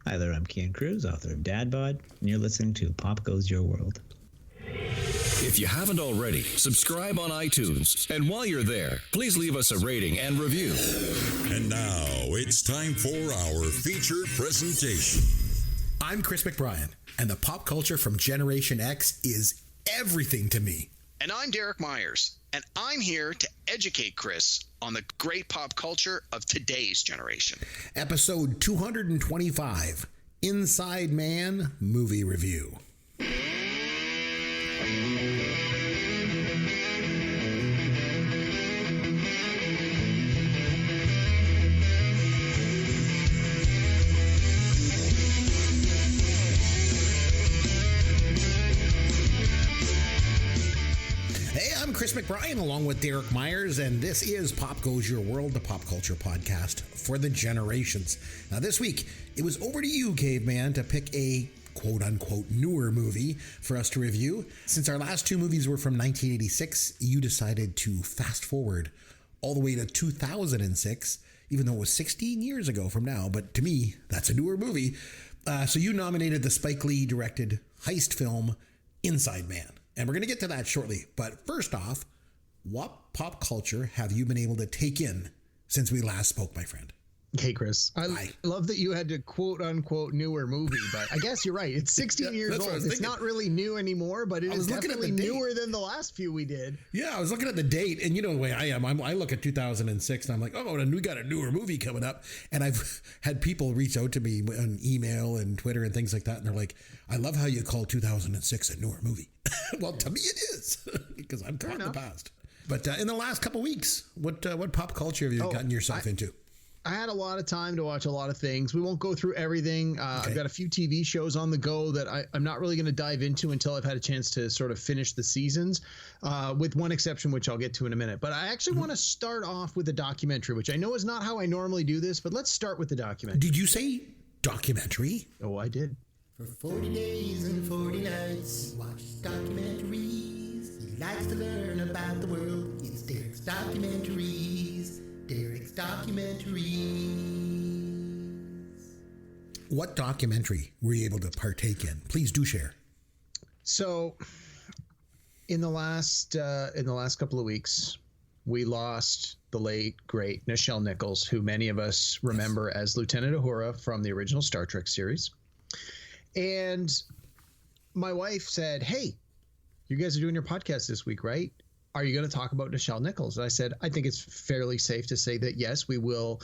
Hi there, I'm Kian Cruz, author of Dad Bod, and you're listening to Pop Goes Your World. If you haven't already, subscribe on iTunes. And while you're there, please leave us a rating and review. And now it's time for our featured presentation. I'm Chris McBrien, and the pop culture from Generation X is everything to me. And I'm Derek Myers, and I'm here to educate Chris on the great pop culture of today's generation. Episode 225, Inside Man Movie Review. Chris McBrien along with Derek Myers, and this is Pop Goes Your World, the pop culture podcast for the generations. Now this week, it was over to you, Caveman, to pick a quote-unquote newer movie for us to review. Since our last two movies were from 1986, you decided to fast forward all the way to 2006, even though it was 16 years ago from now, but to me, that's a newer movie. So you nominated the Spike Lee directed heist film, Inside Man. And we're going to get to that shortly. But first off, what pop culture have you been able to take in since we last spoke, my friend? Hey, Chris. I love that you had to quote unquote newer movie, but I guess you're right. It's 16 years old. It's not really new anymore, but it is definitely newer than the last few we did. Yeah, I was looking at the date, and you know the way I am. I look at 2006 and I'm like, oh, and we got a newer movie coming up. And I've had people reach out to me on email and Twitter and things like that. And they're like, I love how you call 2006 a newer movie. Well, to me it is, because I'm caught in the past. But in the last couple of weeks, what pop culture have you gotten yourself into? I had a lot of time to watch a lot of things. We won't go through everything. I've got a few TV shows on the go that I'm not really going to dive into until I've had a chance to sort of finish the seasons, with one exception, which I'll get to in a minute. But I actually want to start off with a documentary, which I know is not how I normally do this, but let's start with the documentary. Did you say documentary? Oh, I did. For 40 days and 40 nights, watch documentaries. He likes to learn about the world. It's Derek's Documentaries. Derek's Documentaries. What documentary were you able to partake in? Please do share. So, in the last couple of weeks, we lost the late great Nichelle Nichols, who many of us remember as Lieutenant Uhura from the original Star Trek series. And my wife said, "Hey, you guys are doing your podcast this week, right? Are you going to talk about Nichelle Nichols?" And I said, I think it's fairly safe to say that, yes, we will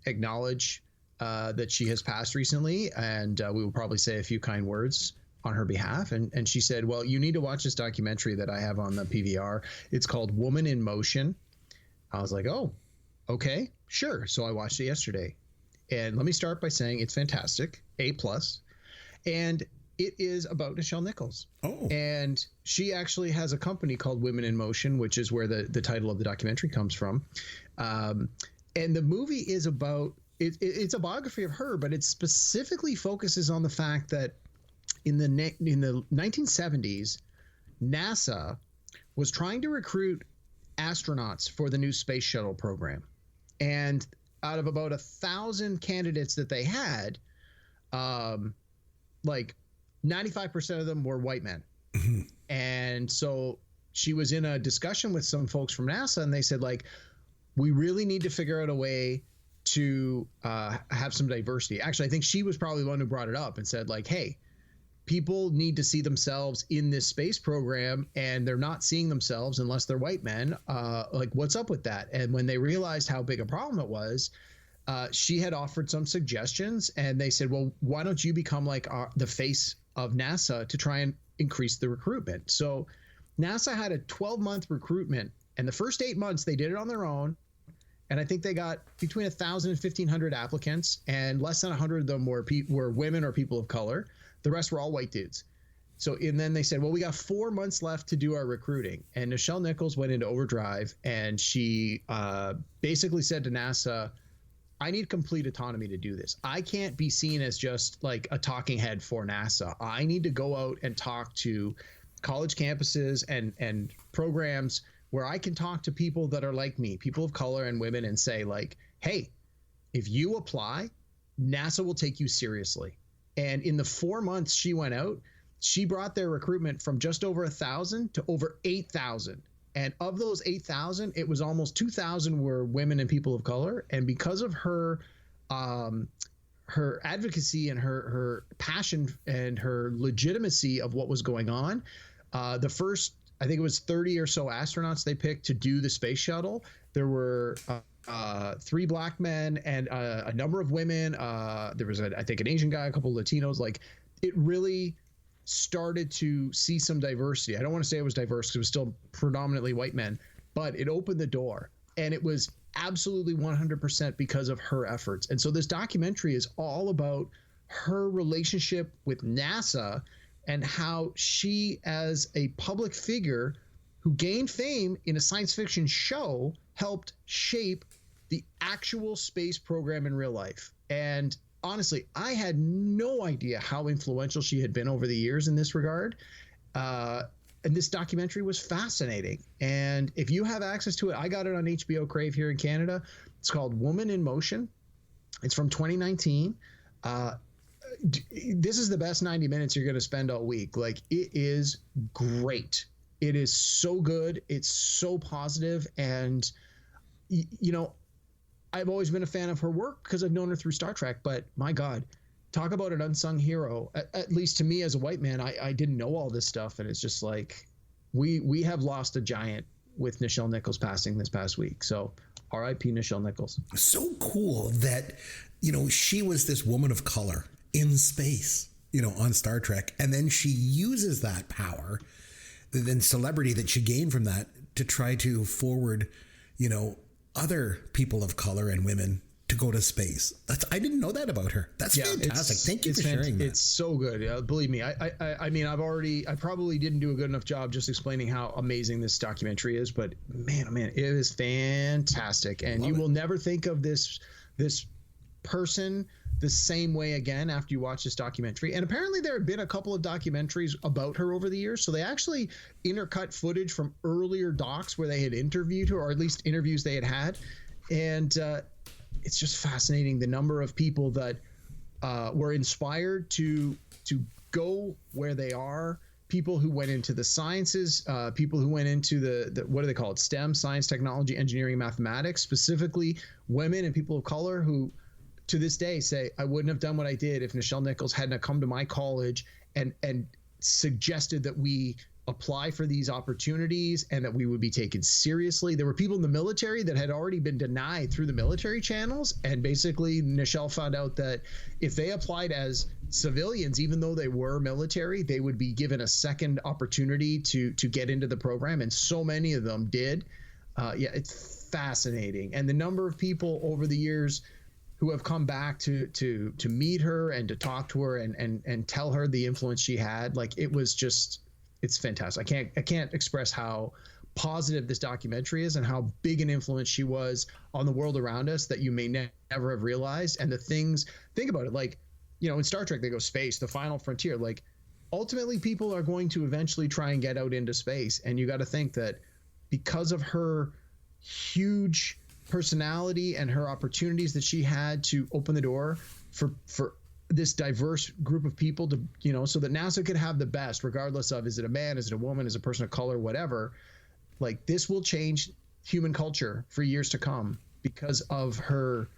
acknowledge that she has passed recently, and we will probably say a few kind words on her behalf. And she said, well, you need to watch this documentary that I have on the PVR. It's called Woman in Motion. I was like, oh, okay, sure. So I watched it yesterday. And let me start by saying it's fantastic, A+. And it is about Nichelle Nichols. Oh. And she actually has a company called Women in Motion, which is where the title of the documentary comes from. And the movie is about, it's a biography of her, but it specifically focuses on the fact that in the 1970s, NASA was trying to recruit astronauts for the new space shuttle program. And out of about 1,000 candidates that they had, like 95% of them were white men. Mm-hmm. And so she was in a discussion with some folks from NASA, and they said, like, we really need to figure out a way to have some diversity. Actually, I think she was probably the one who brought it up and said, like, hey, people need to see themselves in this space program, and they're not seeing themselves unless they're white men. Like, what's up with that? And when they realized how big a problem it was, she had offered some suggestions, and they said, well, why don't you become like the face of NASA to try and increase the recruitment? So NASA had a 12-month recruitment, and the first 8 months they did it on their own. And I think they got between 1,000 and 1,500 applicants, and less than 100 of them were women or people of color. The rest were all white dudes. And then they said, well, we got 4 months left to do our recruiting. And Nichelle Nichols went into overdrive, and she basically said to NASA, I need complete autonomy to do this. I can't be seen as just like a talking head for NASA. I need to go out and talk to college campuses and programs where I can talk to people that are like me, people of color and women, and say, like, hey, if you apply, NASA will take you seriously. And in the 4 months she went out, she brought their recruitment from just over 1,000 to over 8,000. And of those 8,000, it was almost 2,000 were women and people of color. And because of her advocacy and her passion and her legitimacy of what was going on, the first, I think it was 30 or so astronauts they picked to do the space shuttle. There were 3 black men and a number of women. There was, I think, an Asian guy, a couple of Latinos. Like, it really started to see some diversity. I don't want to say it was diverse because it was still predominantly white men, but it opened the door, and it was absolutely 100% because of her efforts. And so this documentary is all about her relationship with NASA and how she, as a public figure who gained fame in a science fiction show, helped shape the actual space program in real life. And honestly, I had no idea how influential she had been over the years in this regard. And this documentary was fascinating. And if you have access to it, I got it on HBO Crave here in Canada. It's called Woman in Motion. It's from 2019. This is the best 90 minutes you're going to spend all week. Like, it is great. It is so good. It's so positive. And, you know, I've always been a fan of her work because I've known her through Star Trek, but my God, talk about an unsung hero. At least to me as a white man, I didn't know all this stuff. And it's just like, we have lost a giant with Nichelle Nichols passing this past week. So R.I.P. Nichelle Nichols. So cool that, you know, she was this woman of color in space, you know, on Star Trek. And then she uses that power, then celebrity that she gained from that, to try to forward, you know, other people of color and women to go to space. I didn't know that about her. That's fantastic. Thank you for sharing that. It's so good. Believe me. I mean, I probably didn't do a good enough job just explaining how amazing this documentary is, but man, oh man, it is fantastic. And you will never think of this person the same way again after you watch this documentary. And apparently there have been a couple of documentaries about her over the years. So they actually intercut footage from earlier docs where they had interviewed her, or at least interviews they had. And it's just fascinating the number of people that were inspired to go where they are. People who went into the sciences, people who went into the what do they call it? STEM, science, technology, engineering, mathematics, specifically women and people of color who to this day say, I wouldn't have done what I did if Nichelle Nichols hadn't come to my college and suggested that we apply for these opportunities and that we would be taken seriously. There were people in the military that had already been denied through the military channels. And basically Nichelle found out that if they applied as civilians, even though they were military, they would be given a second opportunity to get into the program. And so many of them did. Yeah, it's fascinating. And the number of people over the years who have come back to meet her and to talk to her and tell her the influence she had, like, it was just, it's fantastic. I can't express how positive this documentary is and how big an influence she was on the world around us that you may never have realized. And the things, think about it, like, you know, in Star Trek, they go space, the final frontier. Like, ultimately people are going to eventually try and get out into space. And you got to think that because of her huge personality and her opportunities that she had to open the door for this diverse group of people to, you know, so that NASA could have the best, regardless of, is it a man, is it a woman, is it a person of color, whatever. Like, this will change human culture for years to come because of her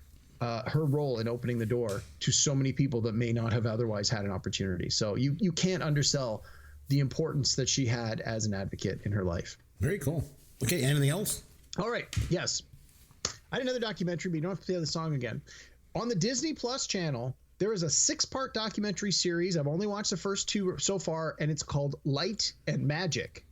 role in opening the door to so many people that may not have otherwise had an opportunity. So you can't undersell the importance that she had as an advocate in her life. Very cool. Okay, anything else? All right. Yes. I had another documentary, but you don't have to play the song again. On the Disney Plus channel, there is a 6-part documentary series. I've only watched the first 2 so far, and it's called Light and Magic.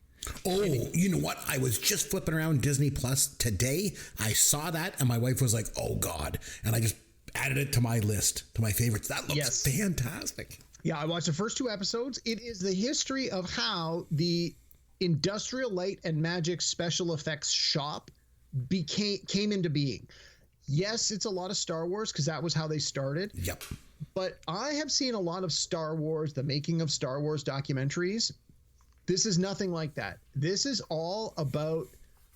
Oh, you know what? I was just flipping around Disney Plus today. I saw that, and my wife was like, oh, God. And I just added it to my list, to my favorites. That looks fantastic. Yeah, I watched the first 2 episodes. It is the history of how the Industrial Light and Magic special effects shop came into being. Yes, it's a lot of Star Wars because that was how they started. Yep. But I have seen a lot of Star Wars, the making of Star Wars documentaries. This is nothing like that. This is all about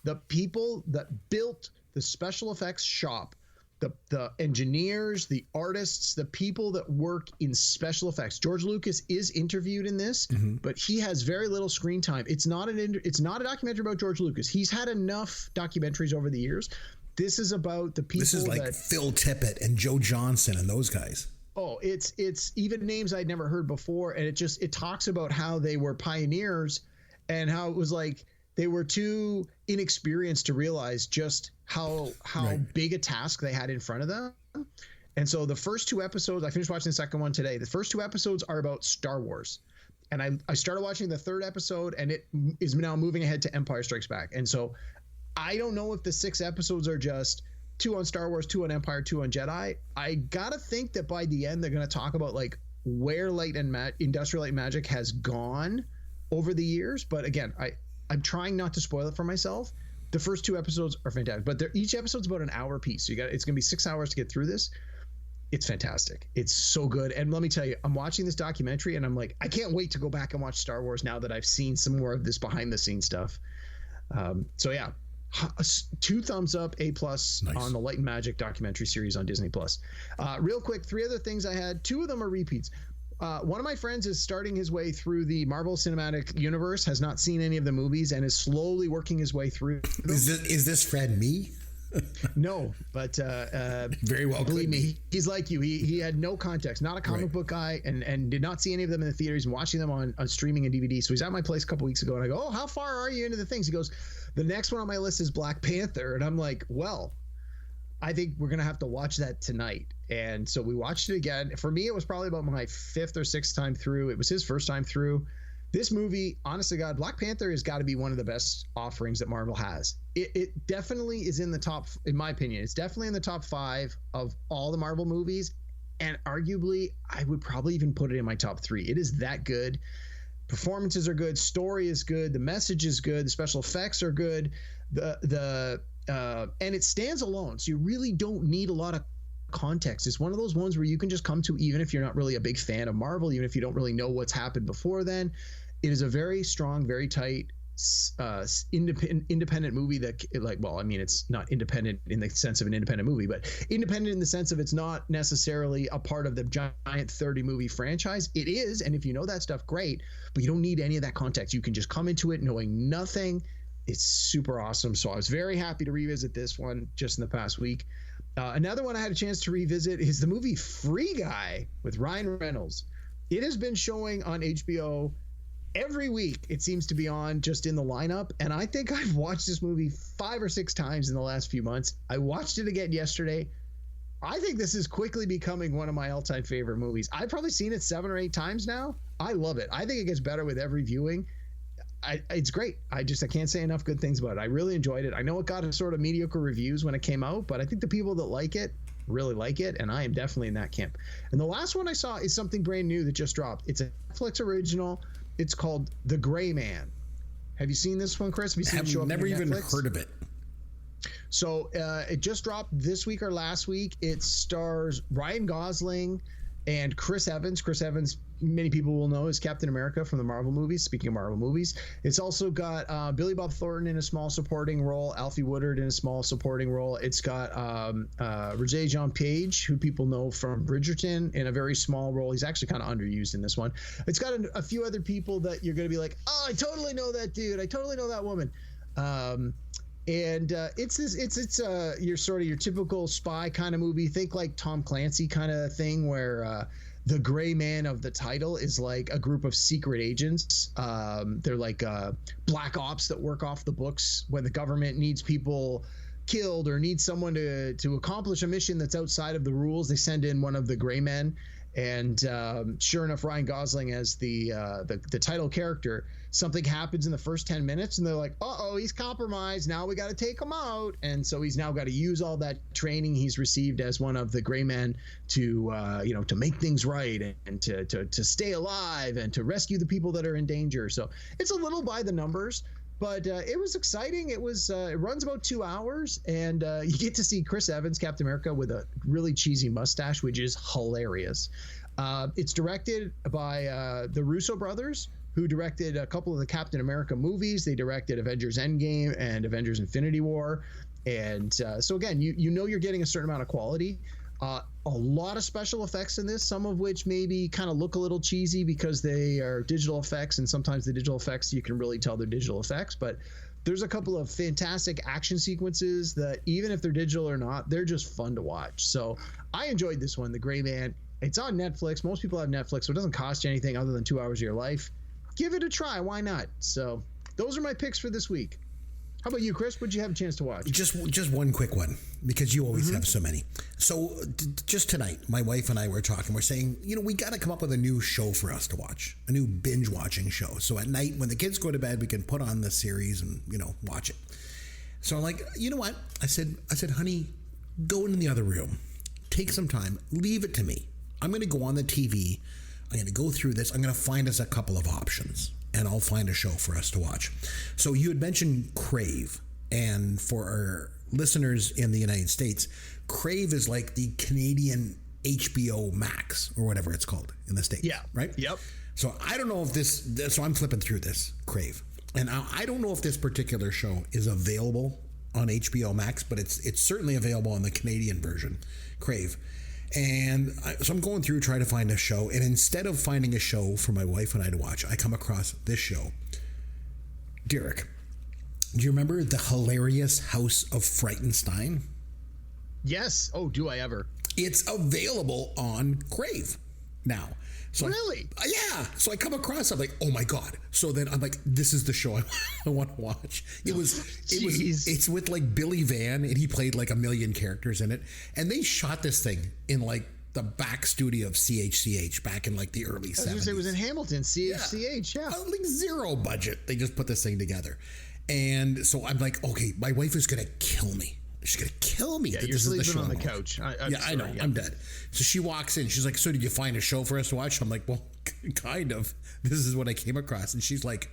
the people that built the special effects shop the engineers, the artists, the people that work in special effects. George Lucas is interviewed in this, but he has very little screen time. It's not a documentary about George Lucas. He's had enough documentaries over the years. This is about the people. This is like Phil Tippett and Joe Johnson and those guys. Oh, it's even names I'd never heard before, and it talks about how they were pioneers and how it was like they were too inexperienced to realize just how big a task they had in front of them. And so the first 2 episodes, I finished watching the second one today. The first 2 episodes are about Star Wars. And I started watching the 3rd episode, and it is now moving ahead to Empire Strikes Back. And so I don't know if the 6 episodes are just 2 on Star Wars, 2 on Empire, 2 on Jedi. I gotta think that by the end they're going to talk about like where Industrial Light and Magic has gone over the years. But again, I'm trying not to spoil it for myself. The first 2 episodes are fantastic, but each episode's about an hour piece. So it's going to be 6 hours to get through this. It's fantastic. It's so good. And let me tell you, I'm watching this documentary and I'm like, I can't wait to go back and watch Star Wars now that I've seen some more of this behind the scenes stuff. So yeah, 2 thumbs up, A+ on the Light and Magic documentary series on Disney+. Real quick, 3 other things I had. 2 of them are repeats. One of my friends is starting his way through the Marvel Cinematic Universe, has not seen any of the movies, and is slowly working his way through them. Is this Fred me? No, but very well. Believe me, he's like you. He had no context, not a comic book guy, and did not see any of them in the theaters and watching them on streaming and DVD. So he's at my place a couple weeks ago, and I go, "Oh, how far are you into the things?" He goes, "The next one on my list is Black Panther," and I'm like, "Well, I think we're gonna have to watch that tonight." And so we watched it again. For me, it was probably about my 5th or 6th time through. It was his first time through. This movie, honest to God, Black Panther has got to be one of the best offerings that Marvel has. It definitely is in the top, in my opinion, it's definitely in the top 5 of all the Marvel movies. And arguably, I would probably even put it in my top 3. It is that good. Performances are good. Story is good. The message is good. The special effects are good. And it stands alone. So you really don't need a lot of context. It's one of those ones where you can just come to, even if you're not really a big fan of Marvel, even if you don't really know what's happened before then. It is a very strong, very tight, independent movie that, like, well, I mean, it's not independent in the sense of an independent movie, but independent in the sense of it's not necessarily a part of the giant 30 movie franchise. It is, and if you know that stuff, great, but you don't need any of that context. You can just come into it knowing nothing. It's super awesome. So I was very happy to revisit this one just in the past week. Another one I had a chance to revisit is the movie Free Guy with Ryan Reynolds. It has been showing on HBO every week. It seems to be on just in the lineup. And I think I've watched this movie 5 or 6 times in the last few months. I watched it again yesterday. I think this is quickly becoming one of my all-time favorite movies. I've probably seen it 7 or 8 times now. I love it. I think it gets better with every viewing. It's great. I can't say enough good things about it. I really enjoyed it. I know it got a sort of mediocre reviews when it came out, but I think the people that like it really like it, and I am definitely in that camp. And the last one I saw is something brand new that just dropped. It's a Netflix original. It's called The Gray Man. Have you seen this one, Chris? Have you seen it show up on never even Netflix? heard of it. So it just dropped this week or last week. It stars Ryan Gosling and Chris Evans. Chris Evans, many people will know, is Captain America from the Marvel movies. Speaking of Marvel movies, it's also got Billy Bob Thornton in a small supporting role, Alfie Woodard in a small supporting role. It's got Roger Jean Page, who people know from Bridgerton, in a very small role. He's actually kind of underused in this one. It's got a few other people that you're going to be like, oh, I totally know that dude. I totally know that woman. It's your typical spy kind of movie. Think like Tom Clancy kind of thing, where the gray man of the title is like a group of secret agents. They're like black ops that work off the books when the government needs people killed or needs someone to accomplish a mission that's outside of the rules. They send in one of the gray men, and sure enough, Ryan Gosling as the title character. Something happens in the first 10 minutes and they're like, uh-oh, he's compromised. Now we got to take him out. And so he's now got to use all that training he's received as one of the gray men to make things right and to stay alive and to rescue the people that are in danger. So it's a little by the numbers, but it was exciting. It runs about 2 hours, and you get to see Chris Evans, Captain America, with a really cheesy mustache, which is hilarious. It's directed by the Russo brothers, who directed a couple of the Captain America movies. They directed Avengers Endgame and Avengers Infinity War. And so again, you know you're getting a certain amount of quality. A lot of special effects in this, some of which maybe kind of look a little cheesy because they are digital effects, and sometimes the digital effects you can really tell they're digital effects. But there's a couple of fantastic action sequences that, even if they're digital or not, they're just fun to watch. So I enjoyed this one, The Gray Man. It's on Netflix. Most people have Netflix, so it doesn't cost you anything other than 2 hours of your life. Give it a try. Why not? So those are my picks for this week. How about you, Chris? What'd you have a chance to watch? Just one quick one, because you always have so many. So just tonight, my wife and I were talking. We're saying, we got to come up with a new show for us to watch, a new binge watching show. So at night, when the kids go to bed, we can put on the series and watch it. So I'm like, you know what? I said, honey, go in the other room, take some time, leave it to me. I'm going to go on the TV. I'm going to go through this. I'm going to find us a couple of options, and I'll find a show for us to watch. So you had mentioned Crave, and for our listeners in the United States, Crave is like the Canadian HBO Max or whatever it's called in the States. Yeah. Right? Yep. So I don't know if so I'm flipping through this Crave, and I don't know if this particular show is available on HBO Max, but it's certainly available on the Canadian version, Crave. And so I'm going through trying to find a show, and instead of finding a show for my wife and I to watch, I come across this show. Derek, do you remember the hilarious House of Frightenstein? Yes. Oh, do I ever? It's available on Crave now. So really? Yeah. So I come across, I'm like, oh my God. So then I'm like, this is the show I want to watch. It's with like Billy Van, and he played like a million characters in it. And they shot this thing in like the back studio of CHCH back in like the early 70s. It was in Hamilton, CHCH, yeah. Like zero budget. They just put this thing together. And so I'm like, okay, my wife is going to kill me. She's going to kill me. Yeah, you're sleeping on the couch. I know. I'm dead. So she walks in. She's like, so did you find a show for us to watch? I'm like, well, kind of. This is what I came across. And she's like,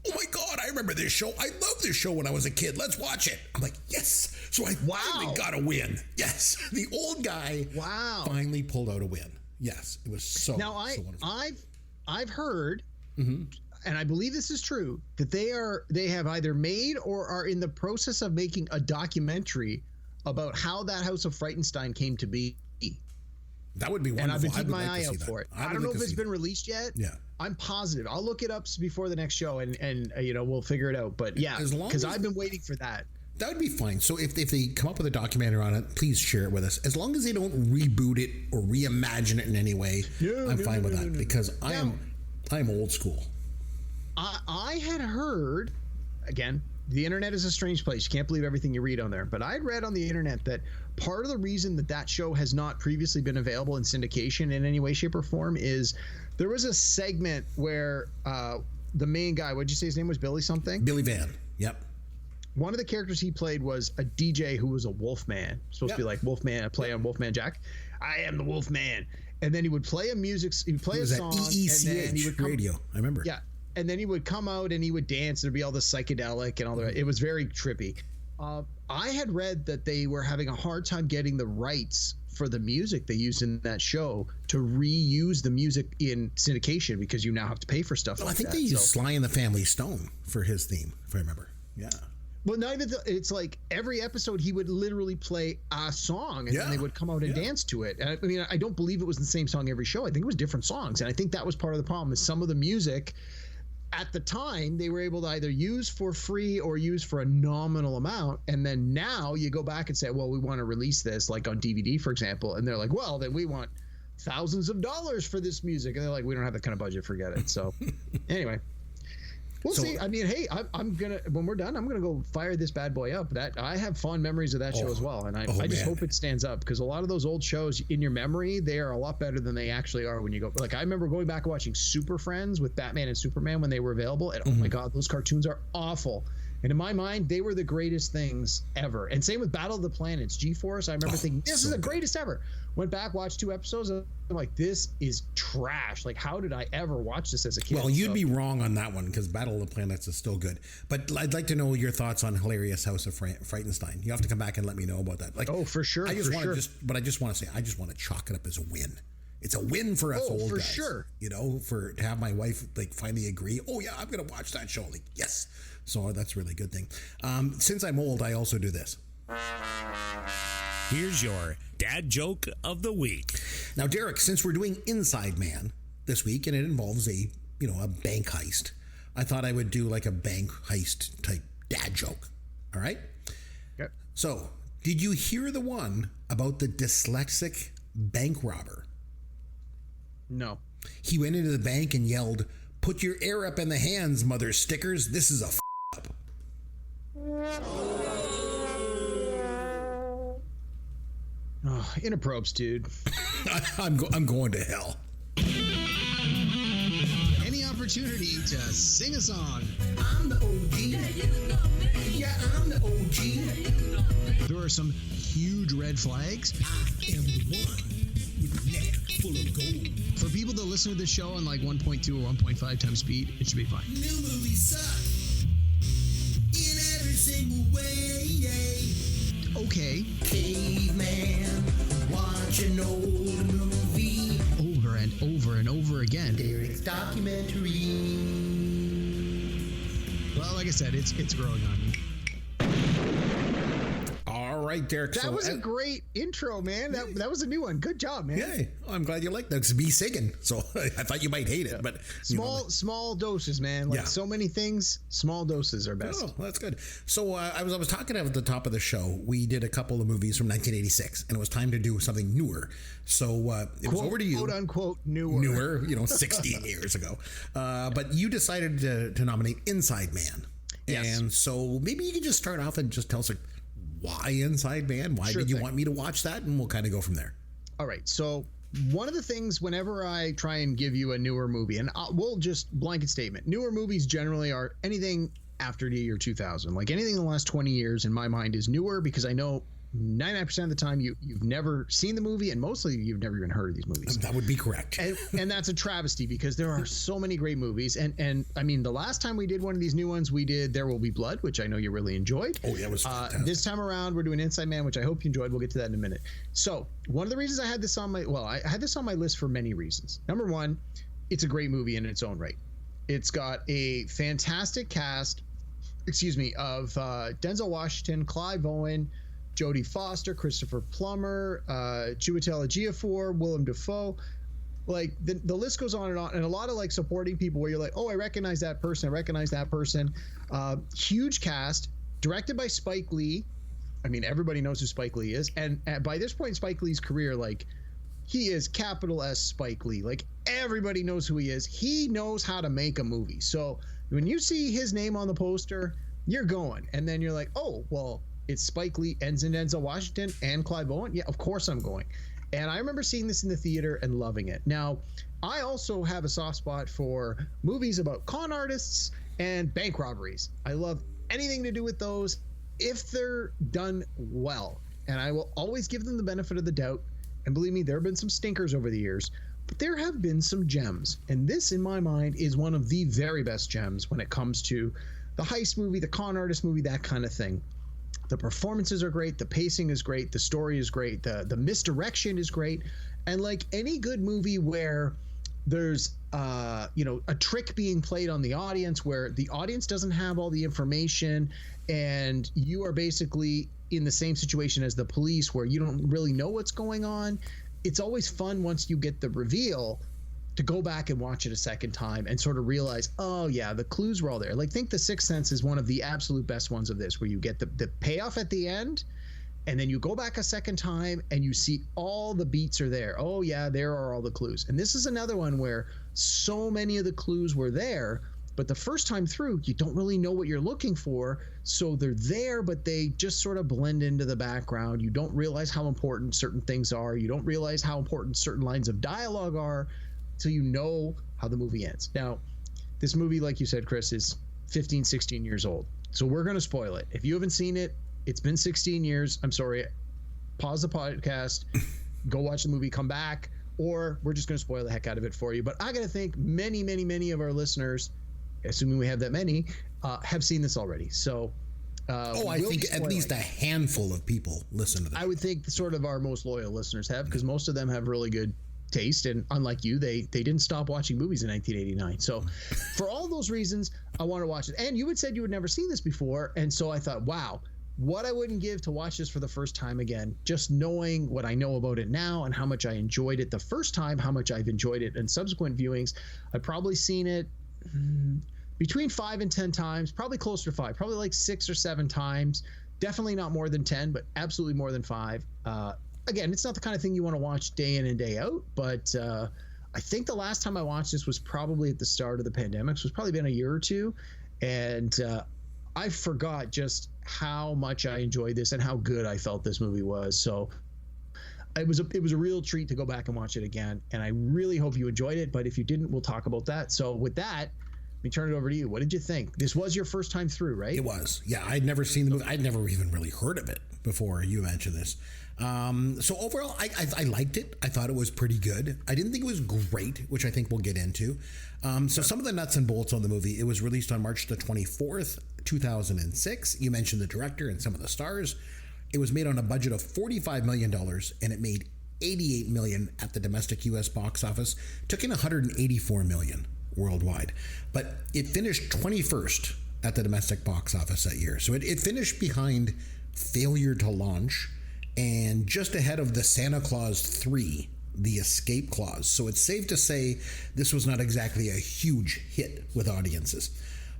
oh my God, I remember this show. I loved this show when I was a kid. Let's watch it. I'm like, yes. So I finally got a win. Yes. The old guy finally pulled out a win. Yes. It was so wonderful. I've heard, and I believe this is true, that they have either made or are in the process of making a documentary about how that House of Frightenstein came to be. That would be wonderful. And I've been keeping my eye out for it. I don't know if it's been released yet. Yeah. I'm positive. I'll look it up before the next show, and we'll figure it out. But yeah, because I've been waiting for that. That would be fine. So if they come up with a documentary on it, please share it with us. As long as they don't reboot it or reimagine it in any way, I'm fine with that, because I'm old school. I had heard, again, the internet is a strange place. You can't believe everything you read on there. But I had read on the internet that part of the reason that show has not previously been available in syndication in any way, shape, or form is there was a segment where the main guy, what'd you say his name was? Billy something? Billy Van. Yep. One of the characters he played was a DJ who was a Wolfman. Supposed to be like Wolfman, a play on Wolfman Jack. I am the Wolfman. And then he would play he'd play a song. EECH and then he would radio. I remember. Yeah. And then he would come out and he would dance. There'd be all the psychedelic and all the. It was very trippy. I had read that they were having a hard time getting the rights for the music they used in that show to reuse the music in syndication, because you now have to pay for stuff. I think they used Sly and the Family Stone for his theme, if I remember. Yeah. Well, not even it's like every episode he would literally play a song, and then they would come out and dance to it. I mean, I don't believe it was the same song every show. I think it was different songs, and I think that was part of the problem. Is some of the music at the time they were able to either use for free or use for a nominal amount, and then now you go back and say, well, we want to release this like on DVD, for example, and they're like, well, then we want thousands of dollars for this music, and they're like, we don't have that kind of budget, forget it. So anyway, we'll see. I mean, hey, I'm gonna, when we're done, I'm gonna go fire this bad boy up. That I have fond memories of that show as well, and I just hope it stands up, because a lot of those old shows in your memory, they are a lot better than they actually are when you go. Like I remember going back and watching Super Friends with Batman and Superman when they were available, and oh my God, those cartoons are awful. And in my mind, they were the greatest things ever. And same with Battle of the Planets, G-Force. I remember thinking, this is the greatest ever. Went back, watched 2 episodes, and I'm like, this is trash. Like, how did I ever watch this as a kid? Well, you'd be wrong on that one, because Battle of the Planets is still good. But I'd like to know your thoughts on hilarious House of Frightenstein. You have to come back and let me know about that. Like, oh, for sure. I just want to say, I just want to chalk it up as a win. It's a win for us old guys. Sure. To have my wife like finally agree. Oh yeah, I'm gonna watch that show. Like, yes. So that's a really good thing. Since I'm old, I also do this. Here's your dad joke of the week. Now, Derek, since we're doing Inside Man this week, and it involves a bank heist, I thought I would do like a bank heist type dad joke. All right? Yep. So, did you hear the one about the dyslexic bank robber? No. He went into the bank and yelled, "Put your air up in the hands, mother stickers. This is a up." Oh, inappropriate, dude. I'm going to hell. Any opportunity to sing a song. I'm the OG. Yeah, I'm the OG. There are some huge red flags. I am the one with the neck full of gold. For people that listen to this show on like 1.2 or 1.5 times speed, it should be fine. New movies suck in every single way. Okay. Caveman, watch an old movie. Over and over and over again. Derek's documentary. Well, like I said, it's growing on me. All right, Derek. That was a great intro, man. That was a new one. Good job, man. Yeah, I'm glad you like that. It's me singing, so I thought you might hate it, but Small doses, man. Like so many things, small doses are best. Oh, that's good. So I was talking at the top of the show. We did a couple of movies from 1986, and it was time to do something newer. So it was over to you. Quote unquote newer. 16 years ago. But you decided to nominate Inside Man. Yes. And so maybe you could just start off and just tell us why Inside Man? Why did you want me to watch that? And we'll kind of go from there. All right. So one of the things whenever I try and give you a newer movie, and we'll just blanket statement, newer movies generally are anything after the year 2000. Like anything in the last 20 years in my mind is newer because I know 99% of the time you've never seen the movie, and mostly you've never even heard of these movies. That would be correct. And that's a travesty because there are so many great movies. And I mean, the last time we did one of these new ones, we did There Will Be Blood, which I know you really enjoyed. Oh, yeah, it was fantastic. This time around, we're doing Inside Man, which I hope you enjoyed. We'll get to that in a minute. So one of the reasons I had this on my list for many reasons. Number one, it's a great movie in its own right. It's got a fantastic cast, of Denzel Washington, Clive Owen, Jodie Foster, Christopher Plummer, Chiwetel Ejiofor, Willem Dafoe. Like the list goes on, and a lot of like supporting people where you're like, oh, I recognize that person. Huge cast, directed by Spike Lee. I mean, everybody knows who Spike Lee is, and by this point in Spike Lee's career, like he is capital S Spike Lee. Like everybody knows who he is. He knows how to make a movie. So when you see his name on the poster, you're going, and then you're like, oh, well. It's Spike Lee, Denzel Washington, and Clive Owen. Yeah, of course I'm going. And I remember seeing this in the theater and loving it. Now, I also have a soft spot for movies about con artists and bank robberies. I love anything to do with those if they're done well. And I will always give them the benefit of the doubt. And believe me, there have been some stinkers over the years, but there have been some gems. And this, in my mind, is one of the very best gems when it comes to the heist movie, the con artist movie, that kind of thing. The performances are great. The pacing is great. The story is great. The misdirection is great. And like any good movie where there's, a trick being played on the audience where the audience doesn't have all the information and you are basically in the same situation as the police where you don't really know what's going on. It's always fun once you get the reveal to go back and watch it a second time and sort of realize, oh yeah, the clues were all there. Like, think The Sixth Sense is one of the absolute best ones of this, where you get the payoff at the end, and then you go back a second time and you see all the beats are there. Oh yeah, there are all the clues. And this is another one where so many of the clues were there, but the first time through, you don't really know what you're looking for. So they're there, but they just sort of blend into the background. You don't realize how important certain things are. You don't realize how important certain lines of dialogue are. So you know how the movie ends. Now, this movie, like you said, Chris, is 15, 16 years old. So we're going to spoil it. If you haven't seen it, it's been 16 years. I'm sorry. Pause the podcast, go watch the movie, come back, or we're just going to spoil the heck out of it for you. But I got to think many, many, many of our listeners, assuming we have that many, have seen this already. So I think at least a handful of people listen to this. I would think sort of our most loyal listeners have, because most of them have really good taste, and unlike you, they didn't stop watching movies in 1989. So for all those reasons, I want to watch it. And you had said you had never seen this before, and so I thought, wow, what I wouldn't give to watch this for the first time again, just knowing what I know about it now and how much I enjoyed it the first time, how much I've enjoyed it in subsequent viewings. I've probably seen it between 5 and 10 times, probably closer to 5, probably like 6 or 7 times. Definitely not more than 10, but absolutely more than 5. Again, it's not the kind of thing you want to watch day in and day out, but I think the last time I watched this was probably at the start of the pandemic. So it's probably been a year or two, and I forgot just how much I enjoyed this and how good I felt this movie was. So it was a real treat to go back and watch it again, and I really hope you enjoyed it. But if you didn't, we'll talk about that. So with that, let me turn it over to you. What did you think? This was your first time through, right? It was. Yeah, I'd never seen the movie. I'd never even really heard of it before you mentioned this. So overall, I liked it. I thought it was pretty good. I didn't think it was great, which I think we'll get into. So some of the nuts and bolts on the movie, it was released on March the 24th, 2006. You mentioned the director and some of the stars. It was made on a budget of $45 million, and it made $88 million at the domestic U.S. box office. Took in $184 million worldwide. But it finished 21st at the domestic box office that year. So it finished behind Failure to Launch and just ahead of the Santa Claus 3, The Escape Clause. So it's safe to say this was not exactly a huge hit with audiences.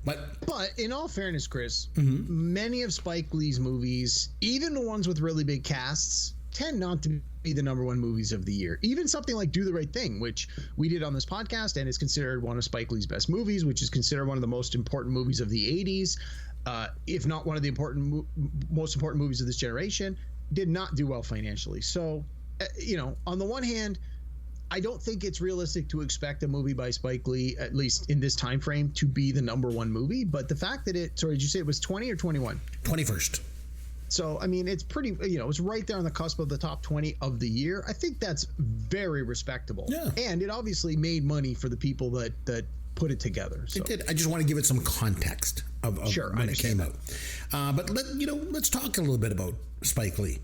But in all fairness, Chris, many of Spike Lee's movies, even the ones with really big casts, tend not to be the number one movies of the year. Even something like Do the Right Thing, which we did on this podcast and is considered one of Spike Lee's best movies, which is considered one of the most important movies of the 80s, if not one of the most important movies of this generation, did not do well financially. So, on the one hand, I don't think it's realistic to expect a movie by Spike Lee, at least in this time frame, to be the number one movie. But the fact that did you say it was 20 or 21? 21st. So, I mean, it's pretty, it's right there on the cusp of the top 20 of the year. I think that's very respectable. Yeah. And it obviously made money for the people that put it together. So. It did. I just want to give it some context of when it came out. But let's talk a little bit about Spike Lee,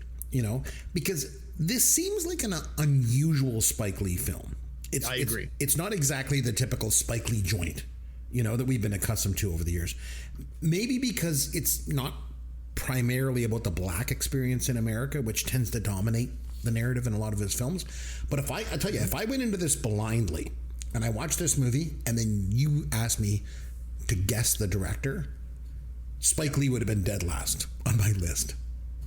because this seems like an unusual Spike Lee film. I agree. It's not exactly the typical Spike Lee joint, that we've been accustomed to over the years. Maybe because it's not primarily about the black experience in America, which tends to dominate the narrative in a lot of his films. But if I went into this blindly and I watched this movie and then you asked me to guess the director, Spike Lee would have been dead last on my list.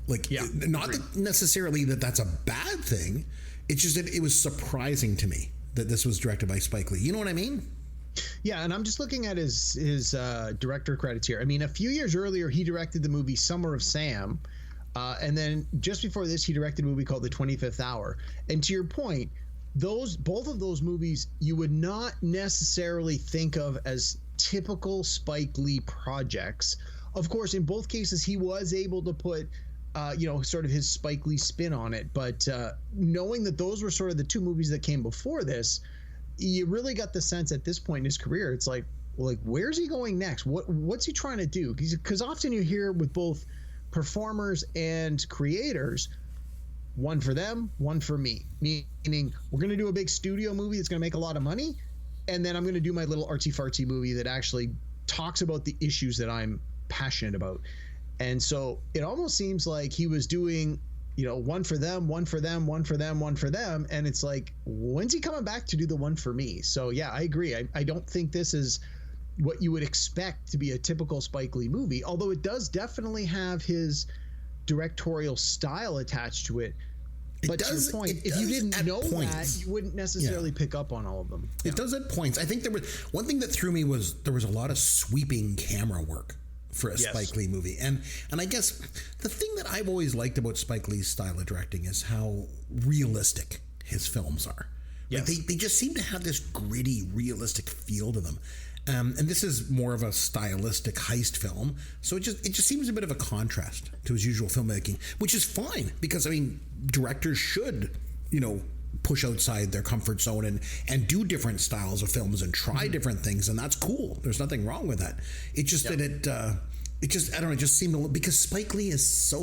Not necessarily that that's a bad thing. It's just that it was surprising to me that this was directed by Spike Lee. You know what I mean? Yeah, and I'm just looking at his director credits here. I mean, a few years earlier, he directed the movie Summer of Sam, and then just before this, he directed a movie called The 25th Hour. And to your point, both of those movies you would not necessarily think of as typical Spike Lee projects. Of course, in both cases, he was able to put sort of his Spike Lee spin on it. But knowing that those were sort of the two movies that came before this, you really got the sense at this point in his career, it's like where's he going next? What's he trying to do? Because often you hear with both performers and creators, one for them, one for me. Meaning we're going to do a big studio movie that's going to make a lot of money, and then I'm going to do my little artsy-fartsy movie that actually talks about the issues that I'm passionate about. And so it almost seems like he was doing one for them, one for them, one for them, one for them. And it's like, when's he coming back to do the one for me? So, yeah, I agree. I don't think this is what you would expect to be a typical Spike Lee movie, although it does definitely have his directorial style attached to it. But to your point, if you didn't know that, you wouldn't necessarily pick up on all of them. It does at points. I think there was one thing that threw me was there was a lot of sweeping camera work for a Spike Lee movie. And I guess the thing that I've always liked about Spike Lee's style of directing is how realistic his films are. Yes. Like they just seem to have this gritty, realistic feel to them. And this is more of a stylistic heist film. So it just seems a bit of a contrast to his usual filmmaking, which is fine because, I mean, directors should, push outside their comfort zone and do different styles of films and try different things, and that's cool. There's nothing wrong with that. It's just that it just seemed because Spike Lee is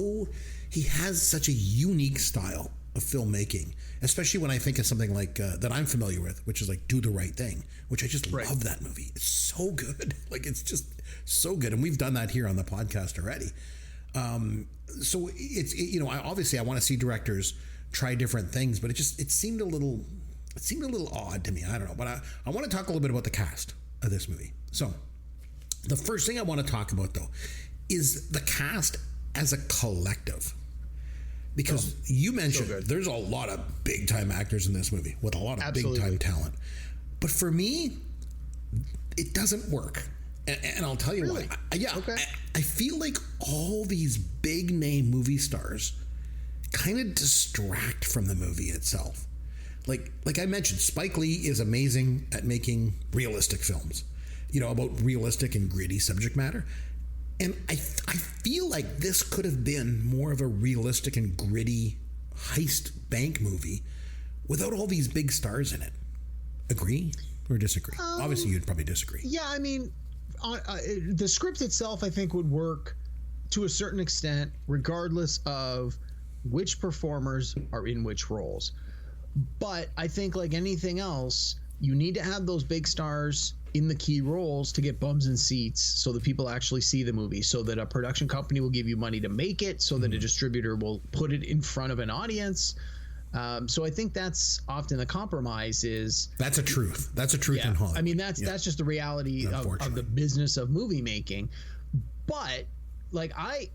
he has such a unique style of filmmaking, especially when I think of something like that I'm familiar with, which is like Do the Right Thing, which I just love that movie. It's so good. Like, it's just so good. And we've done that here on the podcast already. So I want to see directors try different things, but it seemed a little odd to me. I don't know, but I want to talk a little bit about the cast of this movie. So the first thing I want to talk about, though, is the cast as a collective. Because you mentioned there's a lot of big time actors in this movie with a lot of big time talent. But for me, it doesn't work. And I'll tell you why. I feel like all these big name movie stars kind of distract from the movie itself. Like I mentioned, Spike Lee is amazing at making realistic films, about realistic and gritty subject matter. And I feel like this could have been more of a realistic and gritty heist bank movie without all these big stars in it. Agree or disagree? Obviously, you'd probably disagree. Yeah, I mean, the script itself, I think, would work to a certain extent, regardless of which performers are in which roles. But I think, like anything else, you need to have those big stars in the key roles to get bums in seats so that people actually see the movie, so that a production company will give you money to make it, so that a distributor will put it in front of an audience. So I think that's often the compromise is... That's a truth in Hollywood. I mean, that's just the reality of the business of movie making. But like, I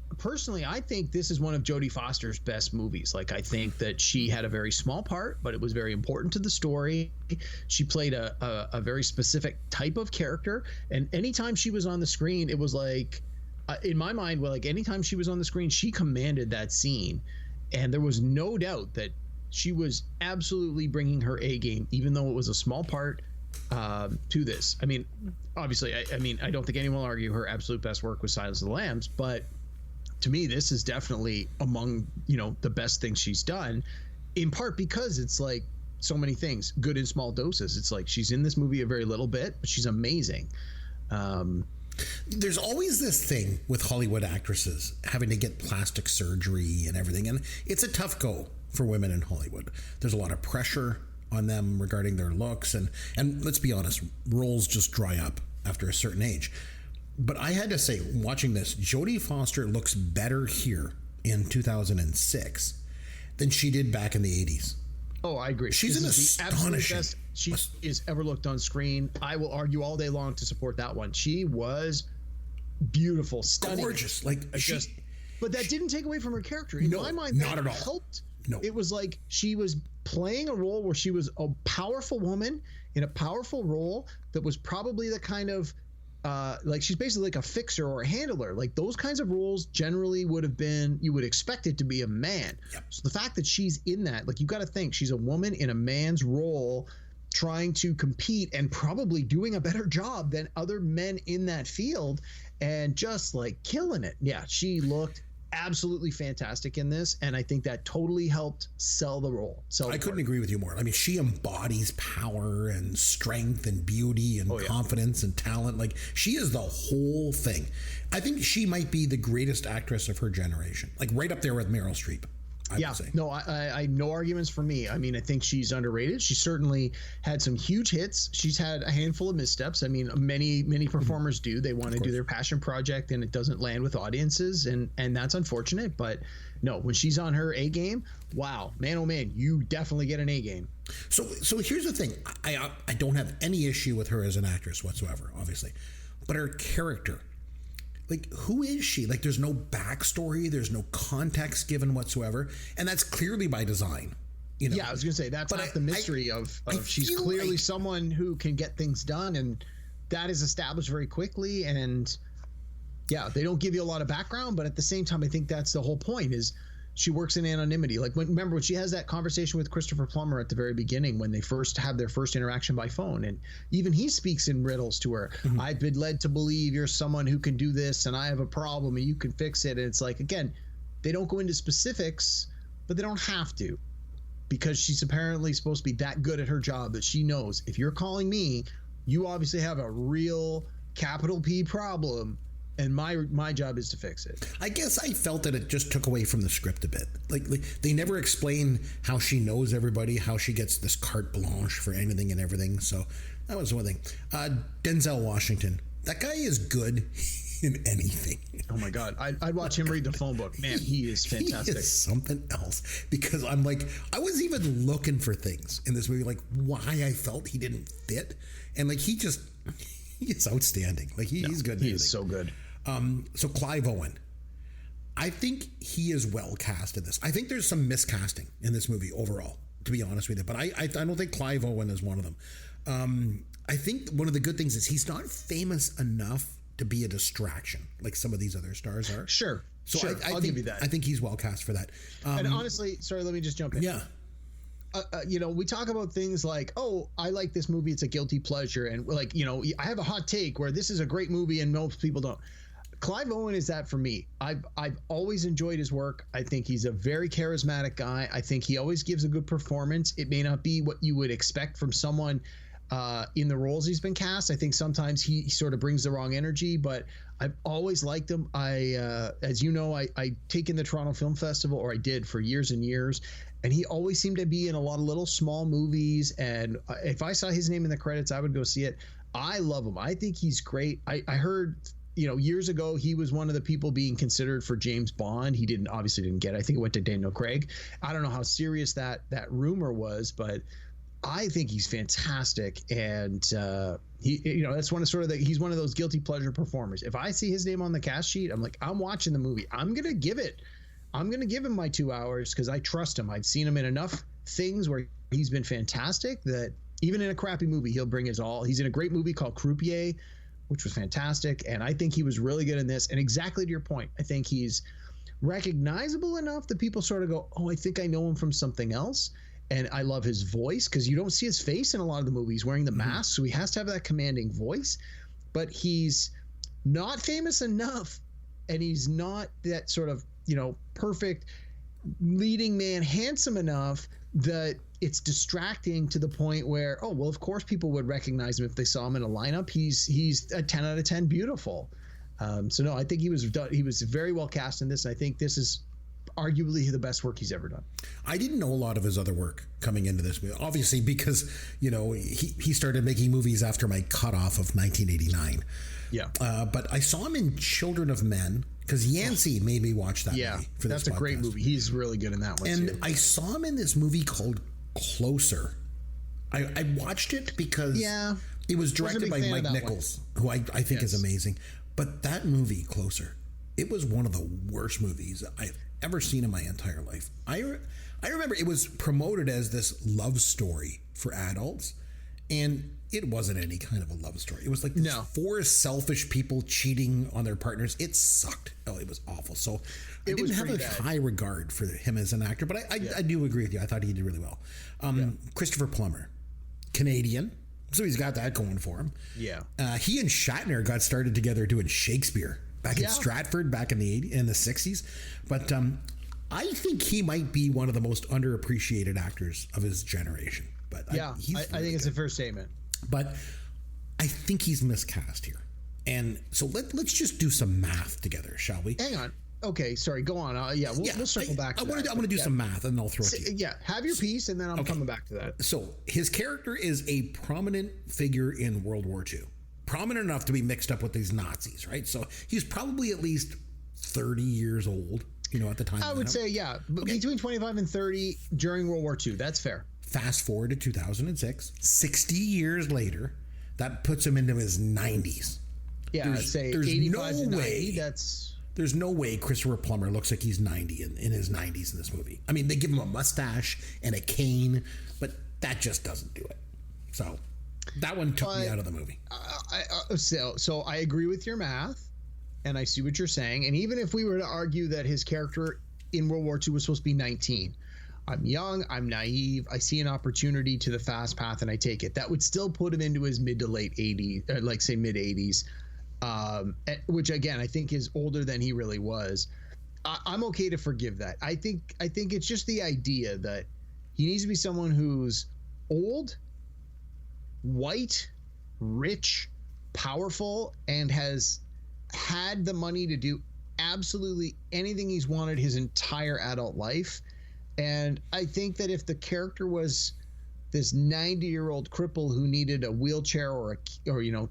think this is one of Jodie Foster's best movies. Like, I think that she had a very small part, but it was very important to the story. She played a very specific type of character, and anytime she was on the screen, it was like, in my mind, like anytime she was on the screen, she commanded that scene, and there was no doubt that she was absolutely bringing her A game, even though it was a small part to this. I mean, obviously, I don't think anyone will argue her absolute best work was Silence of the Lambs, but to me, this is definitely among, the best things she's done, in part because it's like so many things, good in small doses. It's like she's in this movie a very little bit, but she's amazing. There's always this thing with Hollywood actresses having to get plastic surgery and everything, and it's a tough go for women in Hollywood. There's a lot of pressure on them regarding their looks, and let's be honest, roles just dry up after a certain age. But I had to say, watching this, Jodie Foster looks better here in 2006 than she did back in the 80s. Oh, I agree. She's an astonishing best she is ever looked on screen. I will argue all day long to support that one. She was beautiful, stunning, gorgeous. But that didn't take away from her character. In my mind, not at all. Helped. No. It was like she was playing a role where she was a powerful woman in a powerful role that was probably the kind of like, she's basically like a fixer or a handler. Like, those kinds of roles generally would have been, you would expect it to be a man. Yep. So the fact that she's in that, like, you got to think she's a woman in a man's role trying to compete and probably doing a better job than other men in that field, and just like killing it. Yeah, she looked absolutely fantastic in this, and I think that totally helped sell the role. I couldn't agree with you more. I mean, she embodies power and strength and beauty and confidence and talent. Like, she is the whole thing. I think she might be the greatest actress of her generation, like right up there with Meryl Streep. I would say. No, I no arguments for me. I mean, I think she's underrated. She certainly had some huge hits. She's had a handful of missteps. I mean, many performers do. They want to do their passion project and it doesn't land with audiences, and that's unfortunate. But no, when she's on her A game, wow, man, oh man, you definitely get an A game. So here's the thing. I don't have any issue with her as an actress whatsoever, obviously, but her character. Like, who is she? Like, there's no backstory, there's no context given whatsoever, and that's clearly by design. Yeah, I was gonna say that's not the mystery of she's clearly someone who can get things done, and that is established very quickly. And yeah, they don't give you a lot of background, but at the same time, I think that's the whole point. Is she works in anonymity. Like, remember when she has that conversation with Christopher Plummer at the very beginning when they first have their first interaction by phone, and even he speaks in riddles to her. Mm-hmm. I've been led to believe you're someone who can do this, and I have a problem, and you can fix it. And it's like, again, they don't go into specifics, but they don't have to, because she's apparently supposed to be that good at her job that she knows if you're calling me, you obviously have a real capital P problem. and my job is to fix it. I guess I felt that it just took away from the script a bit. Like they never explain how she knows everybody, how she gets this carte blanche for anything and everything. So that was one thing. Denzel Washington, that guy is good in anything. Oh my God, I'd watch him read the phone book. Man, he is fantastic. He is something else, because I'm like, I was even looking for things in this movie, like why I felt he didn't fit, and like he is outstanding. Like he's good. He is so good. So Clive Owen, I think he is well cast in this. I think there's some miscasting in this movie overall, to be honest with you, but I don't think Clive Owen is one of them. I think one of the good things is he's not famous enough to be a distraction like some of these other stars are. Sure. So sure. I'll give you that. I think he's well cast for that. And honestly, sorry, let me just jump in. Yeah. We talk about things like, oh, I like this movie, it's a guilty pleasure, and like, I have a hot take where this is a great movie and most people don't. Clive Owen is that for me. I've always enjoyed his work. I think he's a very charismatic guy. I think he always gives a good performance. It may not be what you would expect from someone in the roles he's been cast. I think sometimes he sort of brings the wrong energy, but I've always liked him. As you know, I take in the Toronto Film Festival, or I did for years and years, and he always seemed to be in a lot of little small movies, and if I saw his name in the credits, I would go see it. I love him. I think he's great. I heard years ago he was one of the people being considered for James Bond. He obviously didn't get it. I think it went to Daniel Craig. I don't know how serious that rumor was, but I think he's fantastic, and that's he's one of those guilty pleasure performers. If I see his name on the cast sheet, I'm like, I'm watching the movie. I'm gonna give him my 2 hours because I trust him. I've seen him in enough things where he's been fantastic that even in a crappy movie, he'll bring his all. He's in a great movie called Croupier, which was fantastic, and I think he was really good in this. And exactly to your point, I think he's recognizable enough that people sort of go, oh, I think I know him from something else. And I love his voice because you don't see his face in a lot of the movies wearing the mask. So he has to have that commanding voice, but he's not famous enough, and he's not that sort of, perfect leading man, handsome enough that it's distracting to the point where, oh, well, of course people would recognize him if they saw him in a lineup. He's a 10 out of 10 beautiful. So no, I think he was very well cast in this. And I think this is arguably the best work he's ever done. I didn't know a lot of his other work coming into this movie, obviously, because he started making movies after my cutoff of 1989. Yeah. But I saw him in Children of Men because Yancey made me watch that movie for this podcast. That's a great movie. He's really good in that one too. And I saw him in this movie called Closer. I watched it because it was directed by Mike Nichols, who I think is amazing. But that movie, Closer, it was one of the worst movies I've ever seen in my entire life. I remember it was promoted as this love story for adults, and it wasn't any kind of a love story. It was like four selfish people cheating on their partners. It sucked. Oh, it was awful. So I didn't have a high regard for him as an actor, but I do agree with you. I thought he did really well. Christopher Plummer, Canadian, so he's got that going for him. Yeah. He and Shatner got started together doing Shakespeare back in Stratford back in the 60s. But I think he might be one of the most underappreciated actors of his generation. But I think it's a fair statement. But I think he's miscast here. And so let's just do some math together, shall we? Hang on. Okay, sorry, go on. We'll circle back to that. I want to do some math, and then I'll throw it to you. Yeah, have your piece, and then I'm coming back to that. So his character is a prominent figure in World War II. Prominent enough to be mixed up with these Nazis, right? So he's probably at least 30 years old, at the time. I would say, between 25 and 30 during World War II. That's fair. Fast forward to 2006, 60 years later, that puts him into his 90s. Yeah, I'd say 85 to 90, There's no way Christopher Plummer looks like he's 90 in his 90s in this movie. I mean, they give him a mustache and a cane, but that just doesn't do it. So that one took me out of the movie. So I agree with your math, and I see what you're saying. And even if we were to argue that his character in World War II was supposed to be 19, I'm young, I'm naive, I see an opportunity to the fast path, and I take it. That would still put him into his mid to late 80s, like say mid 80s, which again I think is older than he really was. I'm okay to forgive that. I think it's just the idea that he needs to be someone who's old, white, rich, powerful, and has had the money to do absolutely anything he's wanted his entire adult life. And I think that if the character was this 90-year-old cripple who needed a wheelchair or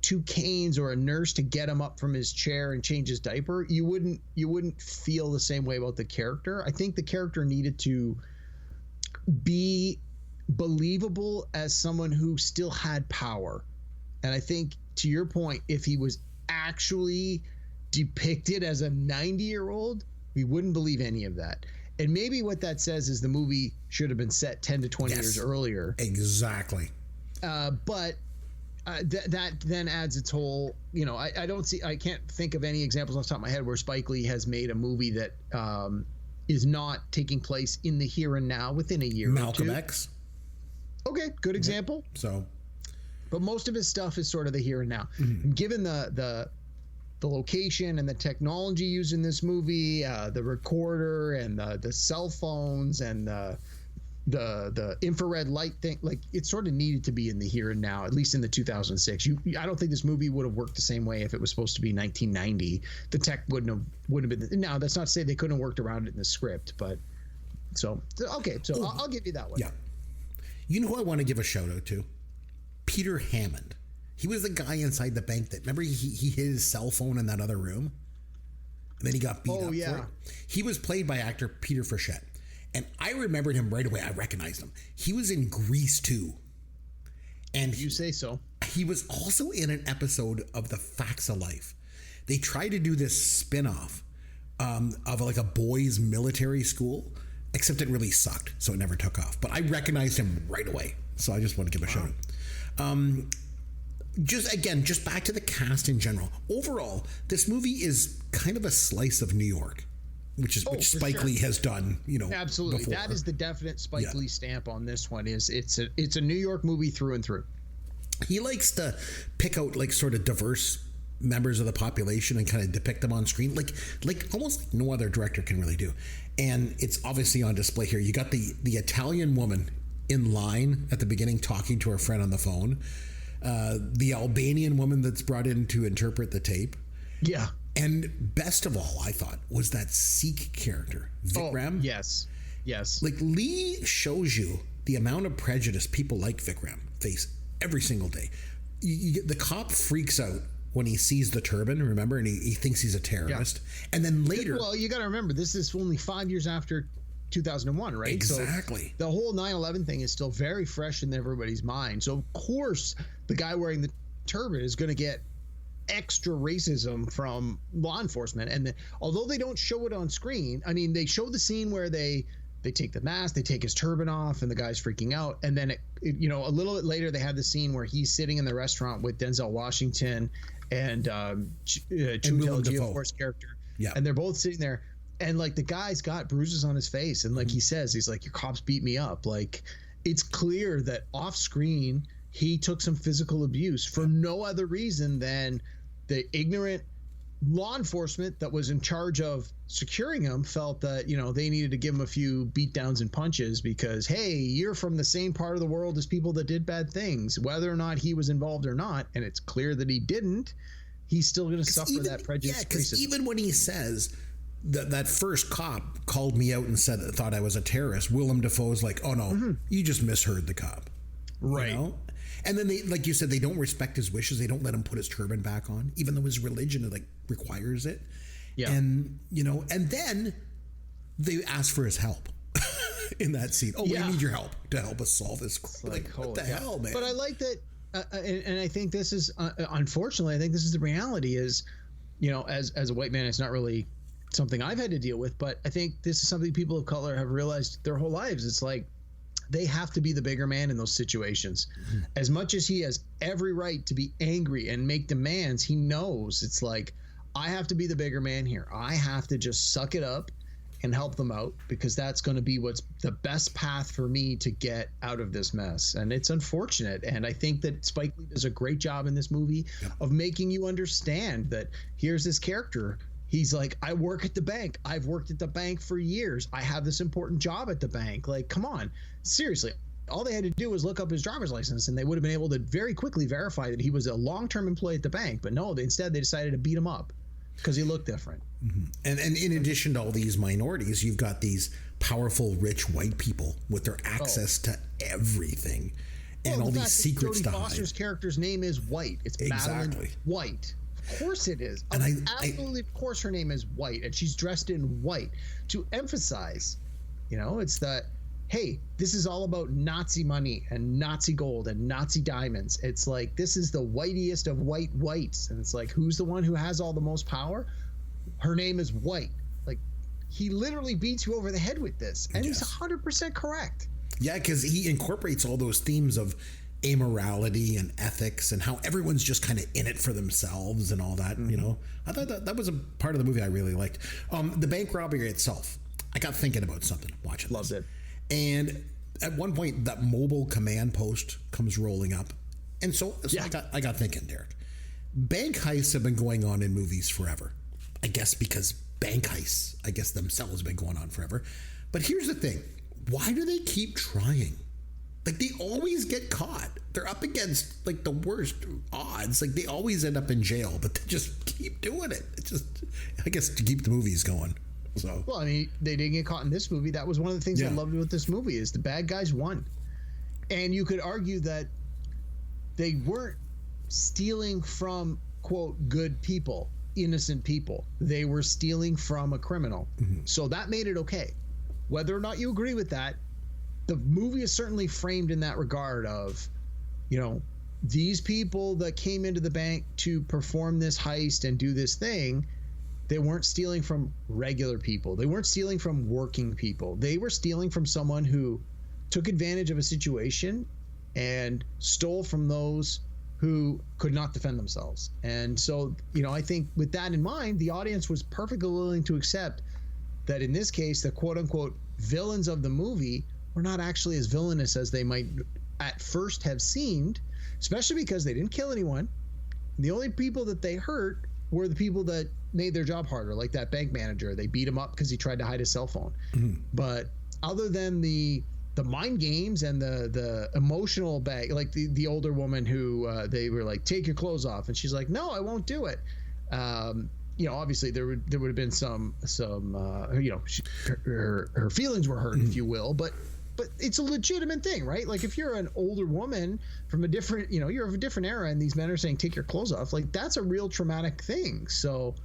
two canes or a nurse to get him up from his chair and change his diaper, you wouldn't feel the same way about the character. I think the character needed to be believable as someone who still had power. And I think, to your point, if he was actually depicted as a 90-year-old, we wouldn't believe any of that. And maybe what that says is the movie should have been set 10 to 20 years earlier. Exactly. But that then adds its whole, I can't think of any examples off the top of my head where Spike Lee has made a movie that is not taking place in the here and now within a year Malcolm or two. X. Okay, good example. So, but most of his stuff is sort of the here and now. Given the location and the technology used in this movie, the recorder and the cell phones and the infrared light thing, like it sort of needed to be in the here and now, at least in the 2006. I don't think this movie would have worked the same way if it was supposed to be 1990. The tech wouldn't have been. Now that's not to say they couldn't have worked around it in the script, but okay, so I'll give you that one. Yeah. You know who I want to give a shout out to? Peter Hammond. He was the guy inside the bank that, remember, he hid his cell phone in that other room? And then he got beat up for it. He was played by actor Peter Frechette. And I remembered him right away. I recognized him. He was in Grease 2. And you say so. He was also in an episode of The Facts of Life. They tried to do this spin-off of like a boys' military school, except it really sucked, so it never took off. But I recognized him right away. So I just want to give a shout out. Just back to the cast in general. Overall, this movie is kind of a slice of New York, which Spike Lee has done, absolutely. Before. That is the definite Spike Lee stamp on this one. It's a New York movie through and through. He likes to pick out like sort of diverse members of the population and kind of depict them on screen, like almost like no other director can really do. And it's obviously on display here. You got the Italian woman in line at the beginning talking to her friend on the phone. The Albanian woman that's brought in to interpret the tape. Yeah. And best of all, I thought, was that Sikh character, Vikram. Oh, yes. Like, Lee shows you the amount of prejudice people like Vikram face every single day. The cop freaks out when he sees the turban, remember? And he thinks he's a terrorist. Yeah. And then later... Well, you got to remember, this is only 5 years after 2001, right? Exactly. So the whole 9/11 thing is still very fresh in everybody's mind. So, of course, the guy wearing the turban is going to get extra racism from law enforcement. And although they don't show it on screen, I mean, they show the scene where they take the mask, they take his turban off, and the guy's freaking out. And then, a little bit later, they have the scene where he's sitting in the restaurant with Denzel Washington and Chiwetel Ejiofor's character. Yeah. And they're both sitting there. And like the guy's got bruises on his face, and like he says, he's like, "Your cops beat me up." Like, it's clear that off screen he took some physical abuse for no other reason than the ignorant law enforcement that was in charge of securing him felt that they needed to give him a few beatdowns and punches because, hey, you're from the same part of the world as people that did bad things, whether or not he was involved or not. And it's clear that he didn't. He's still going to suffer that prejudice. Yeah, because even when he says that first cop called me out and thought I was a terrorist, Willem Dafoe's like, oh no, you just misheard the cop. Right. And then they, like you said, they don't respect his wishes. They don't let him put his turban back on, even though his religion requires it. Yeah. And and then they ask for his help in that scene. Oh, we need your help to help us solve this. Like what the hell, man? But I like that, and I think this is unfortunately, I think this is the reality. Is as a white man, it's not really something I've had to deal with, but I think this is something people of color have realized their whole lives. It's like they have to be the bigger man in those situations. As much as he has every right to be angry and make demands, he knows it's like, I have to be the bigger man here. I have to just suck it up and help them out because that's going to be what's the best path for me to get out of this mess. And it's unfortunate. And I think that Spike Lee does a great job in this movie of making you understand that here's this character. He's like, I work at the bank. I've worked at the bank for years. I have this important job at the bank. Like, come on. Seriously. All they had to do was look up his driver's license, and they would have been able to very quickly verify that he was a long-term employee at the bank. But no, instead they decided to beat him up. because he looked different. And in addition to all these minorities, you've got these powerful, rich white people with their access to everything and all these secrets to hide. Jodie Foster's character's name is White. It's Madeline White. Of course it is. And absolutely, of course her name is White, and she's dressed in white to emphasize, it's that, hey, this is all about Nazi money and Nazi gold and Nazi diamonds. It's like, this is the whiteiest of whites. And it's like, who's the one who has all the most power? Her name is White. Like, he literally beats you over the head with this. And he's 100% correct. Yeah, because he incorporates all those themes of amorality and ethics and how everyone's just kind of in it for themselves and all that. I thought that was a part of the movie I really liked. The bank robbery itself, I got thinking about something watching. Loved it. And at one point, that mobile command post comes rolling up. And so I got thinking, Derek, bank heists have been going on in movies forever. I guess because bank heists, themselves have been going on forever. But here's the thing. Why do they keep trying? Like, they always get caught. They're up against, like, the worst odds. Like, they always end up in jail, but they just keep doing it. It's just, I guess, to keep the movies going. So. Well, I mean, they didn't get caught in this movie. That was one of the things I loved with this movie is the bad guys won. And you could argue that they weren't stealing from, quote, good people, innocent people. They were stealing from a criminal. So that made it okay. Whether or not you agree with that, the movie is certainly framed in that regard of, these people that came into the bank to perform this heist and do this thing, they weren't stealing from regular people. They weren't stealing from working people. They were stealing from someone who took advantage of a situation and stole from those who could not defend themselves. And so, I think with that in mind, the audience was perfectly willing to accept that in this case, the quote unquote villains of the movie were not actually as villainous as they might at first have seemed, especially because they didn't kill anyone. The only people that they hurt were the people that made their job harder, like that bank manager. They beat him up because he tried to hide his cell phone. But other than the mind games and the emotional bag, like the older woman who they were like, take your clothes off, and she's like, no, I won't do it. Obviously there would have been some her feelings were hurt, if you will, but it's a legitimate thing, right? Like, if you're an older woman from a different, you're of a different era, and these men are saying take your clothes off, like, that's a real traumatic thing. So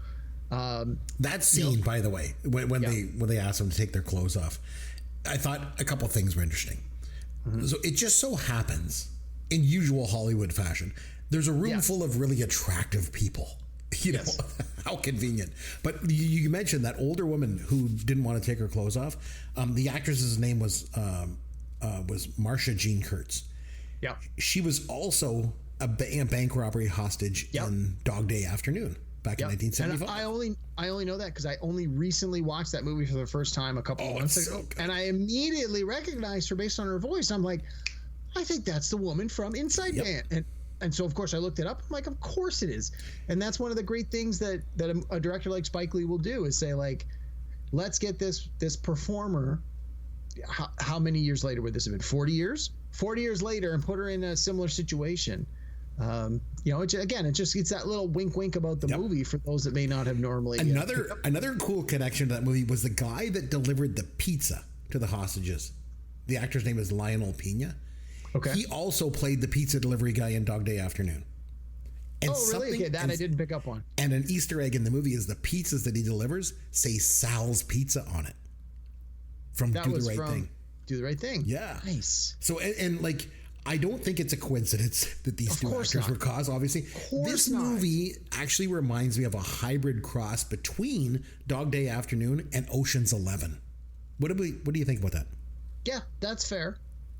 that scene, by the way, when they asked them to take their clothes off, I thought a couple things were interesting. So it just so happens, in usual Hollywood fashion, there's a room full of really attractive people. How convenient. But you mentioned that older woman who didn't want to take her clothes off. The actress's name was Marcia Jean Kurtz. Yeah. She was also a bank robbery hostage in Dog Day Afternoon back in 1975. And I only know that because I only recently watched that movie for the first time a couple of months ago. So and I immediately recognized her based on her voice. I'm like, I think that's the woman from Inside Man. And so, of course, I looked it up. I'm like, of course it is. And that's one of the great things that a director like Spike Lee will do is say, like, let's get this performer. How many years later would this have been? 40 years? 40 years later, and put her in a similar situation. It's that little wink about the movie for those that may not have normally. Another cool connection to that movie was the guy that delivered the pizza to the hostages. The actor's name is Lionel Pena. Okay. He also played the pizza delivery guy in Dog Day Afternoon. And really? Okay, that I didn't pick up on. And an Easter egg in the movie is the pizzas that he delivers say Sal's Pizza on it. From Do the Right Thing. Do the Right Thing. Yeah. Nice. So, and like, I don't think it's a coincidence that these two actors were caused, obviously. This movie actually reminds me of a hybrid cross between Dog Day Afternoon and Ocean's 11. What do you think about that? Yeah, that's fair.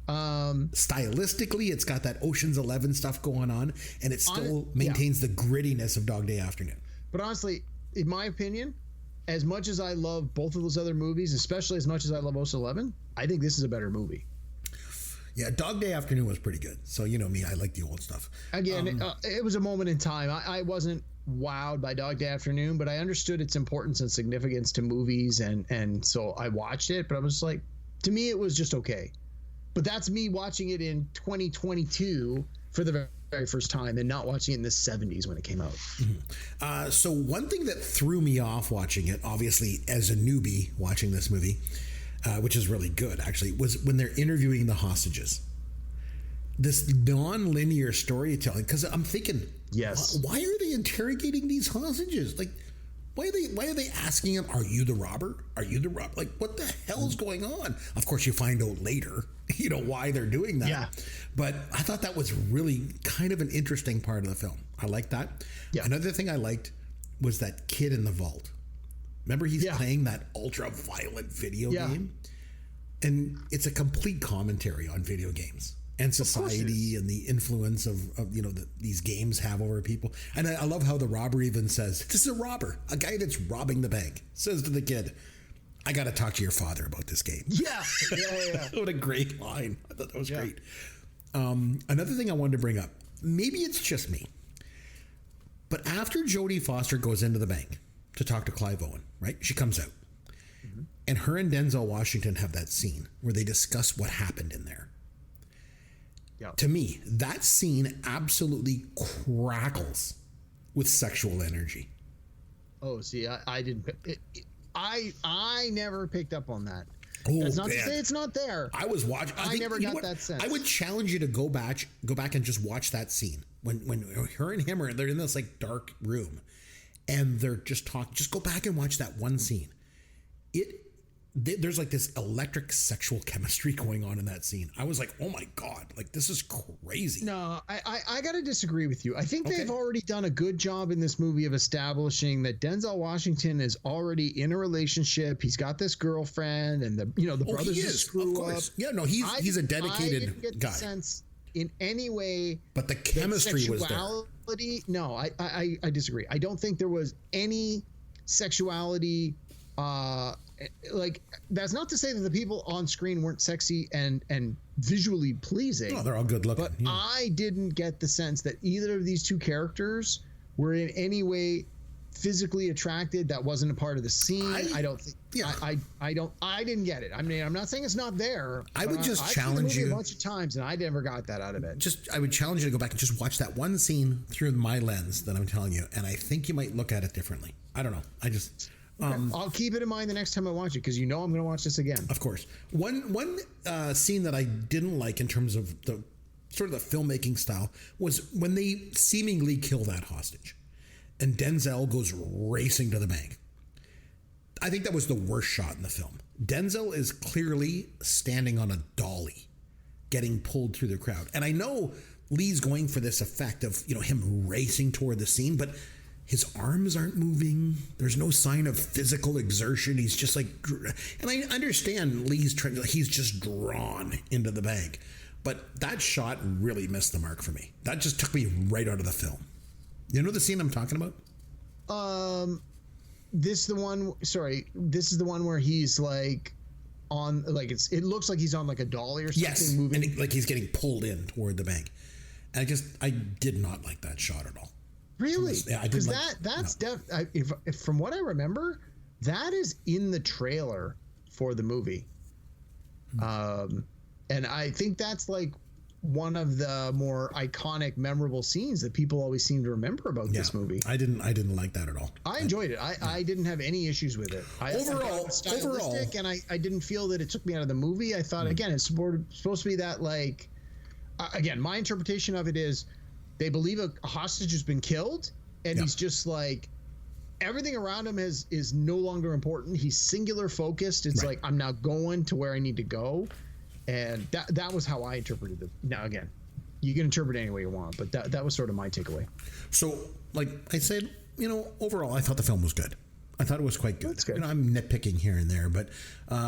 Stylistically, it's got that Ocean's 11 stuff going on, and it still maintains the grittiness of Dog Day Afternoon. But honestly, in my opinion, as much as I love both of those other movies, especially as much as I love Ocean's 11, I think this is a better movie. Yeah, Dog Day Afternoon was pretty good. So, you know me, I like the old stuff. Again, it was a moment in time. I wasn't wowed by Dog Day Afternoon, but I understood its importance and significance to movies, and so I watched it, but I was like, to me, it was just okay. But that's me watching it in 2022 for the very first time and not watching it in the 70s when it came out. So one thing that threw me off watching it, obviously as a newbie watching this movie, which is really good actually, was when they're interviewing the hostages. This non-linear storytelling, because I'm thinking, yes, why are they interrogating these hostages? Like, why are they asking them, are you the robber? Are you the robber? Like, what the hell's going on? Of course, you find out later, why they're doing that. Yeah. But I thought that was really kind of an interesting part of the film. I liked that. Yeah. Another thing I liked was that kid in the vault. Remember, he's playing that ultra-violent video game? And it's a complete commentary on video games and society and the influence of these games have over people. And I love how the robber even says, this is a robber, a guy that's robbing the bank, says to the kid, I got to talk to your father about this game. Yeah. What a great line. I thought that was great. Another thing I wanted to bring up, maybe it's just me, but after Jodie Foster goes into the bank to talk to Clive Owen, right? She comes out. Mm-hmm. And her and Denzel Washington have that scene where they discuss what happened in there. Yeah. To me, that scene absolutely crackles with sexual energy. Oh, see, I didn't. I never picked up on that. Oh, that's not to say it's not there. I was watching. I never got that sense. I would challenge you to go back and just watch that scene when her and him they're in this like dark room, and they're just talking. Just go back and watch that one scene. There's like this electric sexual chemistry going on in that scene. I was like, oh my God, like this is crazy. No, I got to disagree with you. I think they've already done a good job in this movie of establishing that Denzel Washington is already in a relationship. He's got this girlfriend, and the brothers just screw up. Yeah, no, he's a dedicated I didn't get guy. The sense in any way, but the chemistry was there. No, I disagree. I don't think there was any sexuality. Like, that's not to say that the people on screen weren't sexy and visually pleasing. No, they're all good looking. But I didn't get the sense that either of these two characters were in any way physically attracted. That wasn't a part of the scene. I don't think. Yeah. I didn't get it. I mean, I'm not saying it's not there. I would just I've challenge seen the movie you a bunch of times, and I never got that out of it. I would challenge you to go back and just watch that one scene through my lens that I'm telling you, and I think you might look at it differently. I don't know. I'll keep it in mind the next time I watch it, because I'm going to watch this again. Of course. One scene that I didn't like in terms of the sort of the filmmaking style was when they seemingly kill that hostage and Denzel goes racing to the bank. I think that was the worst shot in the film. Denzel is clearly standing on a dolly getting pulled through the crowd. And I know Lee's going for this effect of, him racing toward the scene, but his arms aren't moving. There's no sign of physical exertion. He's just like, and I understand he's just drawn into the bank, but that shot really missed the mark for me. That just took me right out of the film. You know the scene I'm talking about? This is the one where he's like on, like it looks like he's on like a dolly or something. Yes, moving. And like he's getting pulled in toward the bank. And I did not like that shot at all. Really? Yeah, because if from what I remember, that is in the trailer for the movie. And I think that's like one of the more iconic, memorable scenes that people always seem to remember about this movie. I didn't like that at all. I enjoyed it. I didn't have any issues with it. Overall, it was stylistic, and I didn't feel that it took me out of the movie. I thought, again, it's supposed to be that, like, again, my interpretation of it is they believe a hostage has been killed, and he's just like, everything around him is no longer important. He's singular focused. It's like, I'm now going to where I need to go. And that was how I interpreted it. Now, again, you can interpret it any way you want, but that was sort of my takeaway. So, like I said, overall, I thought the film was good. I thought it was quite good. That's good. I'm nitpicking here and there, but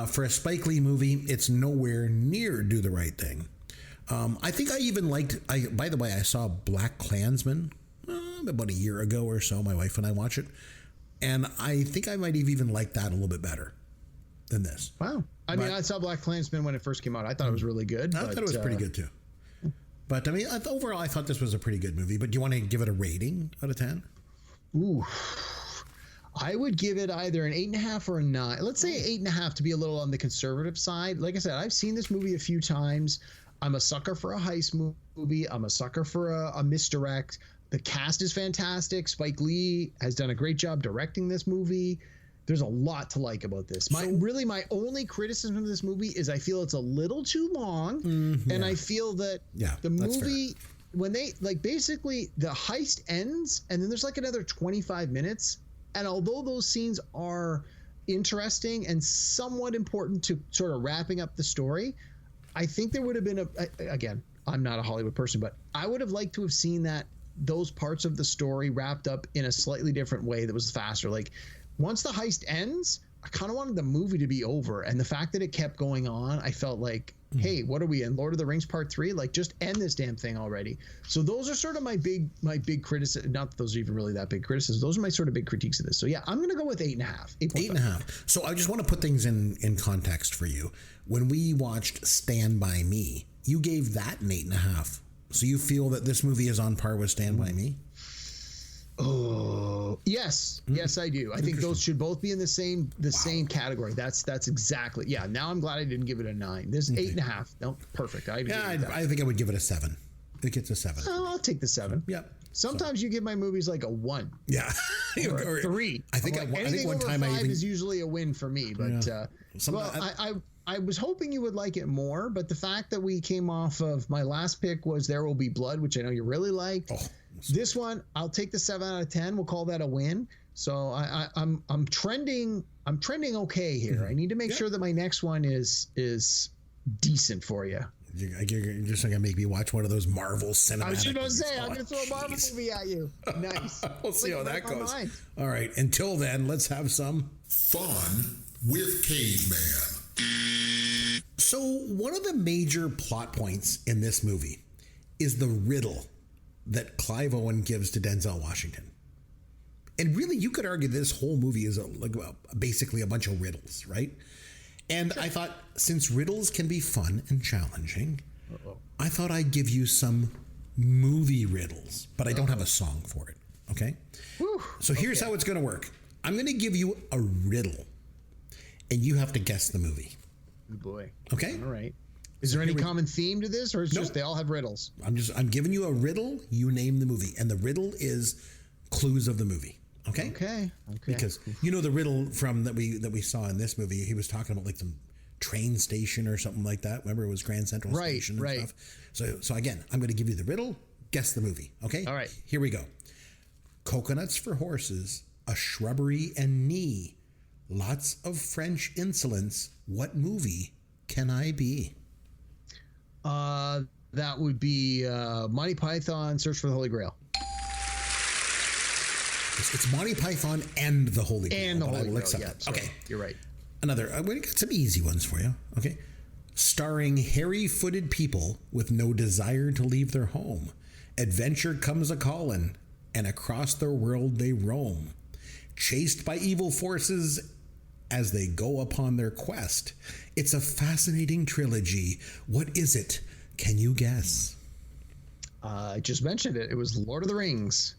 for a Spike Lee movie, it's nowhere near Do the Right Thing. I think I even liked, by the way, I saw Black Klansman about a year ago or so. My wife and I watched it. And I think I might have even liked that a little bit better than this. Wow. I mean, I saw Black Klansman when it first came out. I thought it was really good. I thought it was pretty good too. But I mean, overall, I thought this was a pretty good movie. But do you want to give it a rating out of 10? Ooh. I would give it either an 8.5 or a 9. Let's say 8.5 to be a little on the conservative side. Like I said, I've seen this movie a few times. I'm a sucker for a heist movie. I'm a sucker for a misdirect. The cast is fantastic. Spike Lee has done a great job directing this movie. There's a lot to like about this. My only criticism of this movie is I feel it's a little too long, and I feel that the movie, when they basically the heist ends and then there's like another 25 minutes, and although those scenes are interesting and somewhat important to sort of wrapping up the story, I think there would have been again, I'm not a Hollywood person, but I would have liked to have seen those parts of the story wrapped up in a slightly different way that was faster. Like, once the heist ends, I kind of wanted the movie to be over. And the fact that it kept going on, I felt like, hey, what are we in? Lord of the Rings Part 3? Like, just end this damn thing already. So those are sort of my big criticism. Not that those are even really that big criticisms. Those are my sort of big critiques of this. So yeah, I'm going to go with 8.5. 8.5. So I just want to put things in context for you. When we watched Stand By Me, you gave that an 8.5. So you feel that this movie is on par with Stand By Me? Oh, yes. Yes, I do. I think those should both be in the same category. That's exactly. Yeah. Now I'm glad I didn't give it a 9. This 8.5. No, perfect. I think I would give it a 7. It gets a 7. Oh, I'll take the 7. Yep. Sometimes you give my movies like a 1. Yeah. Or a 3. I think one time 5 is usually a win for me. But I was hoping you would like it more, but the fact that we came off of my last pick was There Will Be Blood, which I know you really liked. This one, I'll take the 7 out of 10. We'll call that a win. So I'm trending okay here. I need to make sure that my next one is decent for you. You're just going to make me watch one of those Marvel cinematic. I was just going to say, I'm going to throw a Marvel movie at you. Nice. We'll see how that goes. All right. Until then, let's have some fun with Caveman. So one of the major plot points in this movie is the riddle that Clive Owen gives to Denzel Washington. And really, you could argue this whole movie is basically a bunch of riddles, right? And I thought, since riddles can be fun and challenging, I thought I'd give you some movie riddles, but I don't have a song for it, okay? So here's how it's going to work. I'm going to give you a riddle, and you have to guess the movie. Oh boy. Okay? All right. Is there any common theme to this, or it's just they all have riddles? I'm giving you a riddle. You name the movie, and the riddle is clues of the movie. Okay. Okay. Because you know the riddle from that we saw in this movie. He was talking about like some train station or something like that. Remember, it was Grand Central Station and stuff. So again, I'm going to give you the riddle. Guess the movie. Okay. All right. Here we go. Coconuts for horses, a shrubbery and knee, lots of French insolence. What movie can I be? That would be Monty Python, Search for the Holy Grail. It's Monty Python and the Holy Grail. And the Holy Grail, Okay. You're right. Another, we got some easy ones for you. Okay. Starring hairy-footed people with no desire to leave their home. Adventure comes a-callin', and across their world they roam. Chased by evil forces as they go upon their quest. It's a fascinating trilogy. What is it? Can you guess? I just mentioned it. It was Lord of the Rings.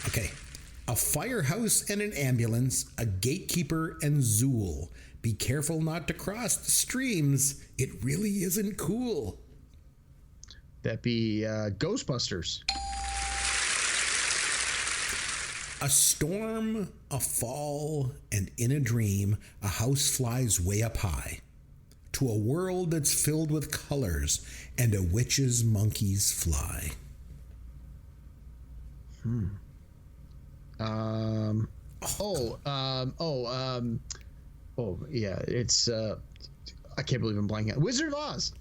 Okay. A firehouse and an ambulance, a gatekeeper and Zool. Be careful not to cross the streams. It really isn't cool. That'd be Ghostbusters. A storm, a fall, and in a dream, a house flies way up high to a world that's filled with colors and a witch's monkeys fly. Yeah, it's I can't believe I'm blanking out. Wizard of Oz.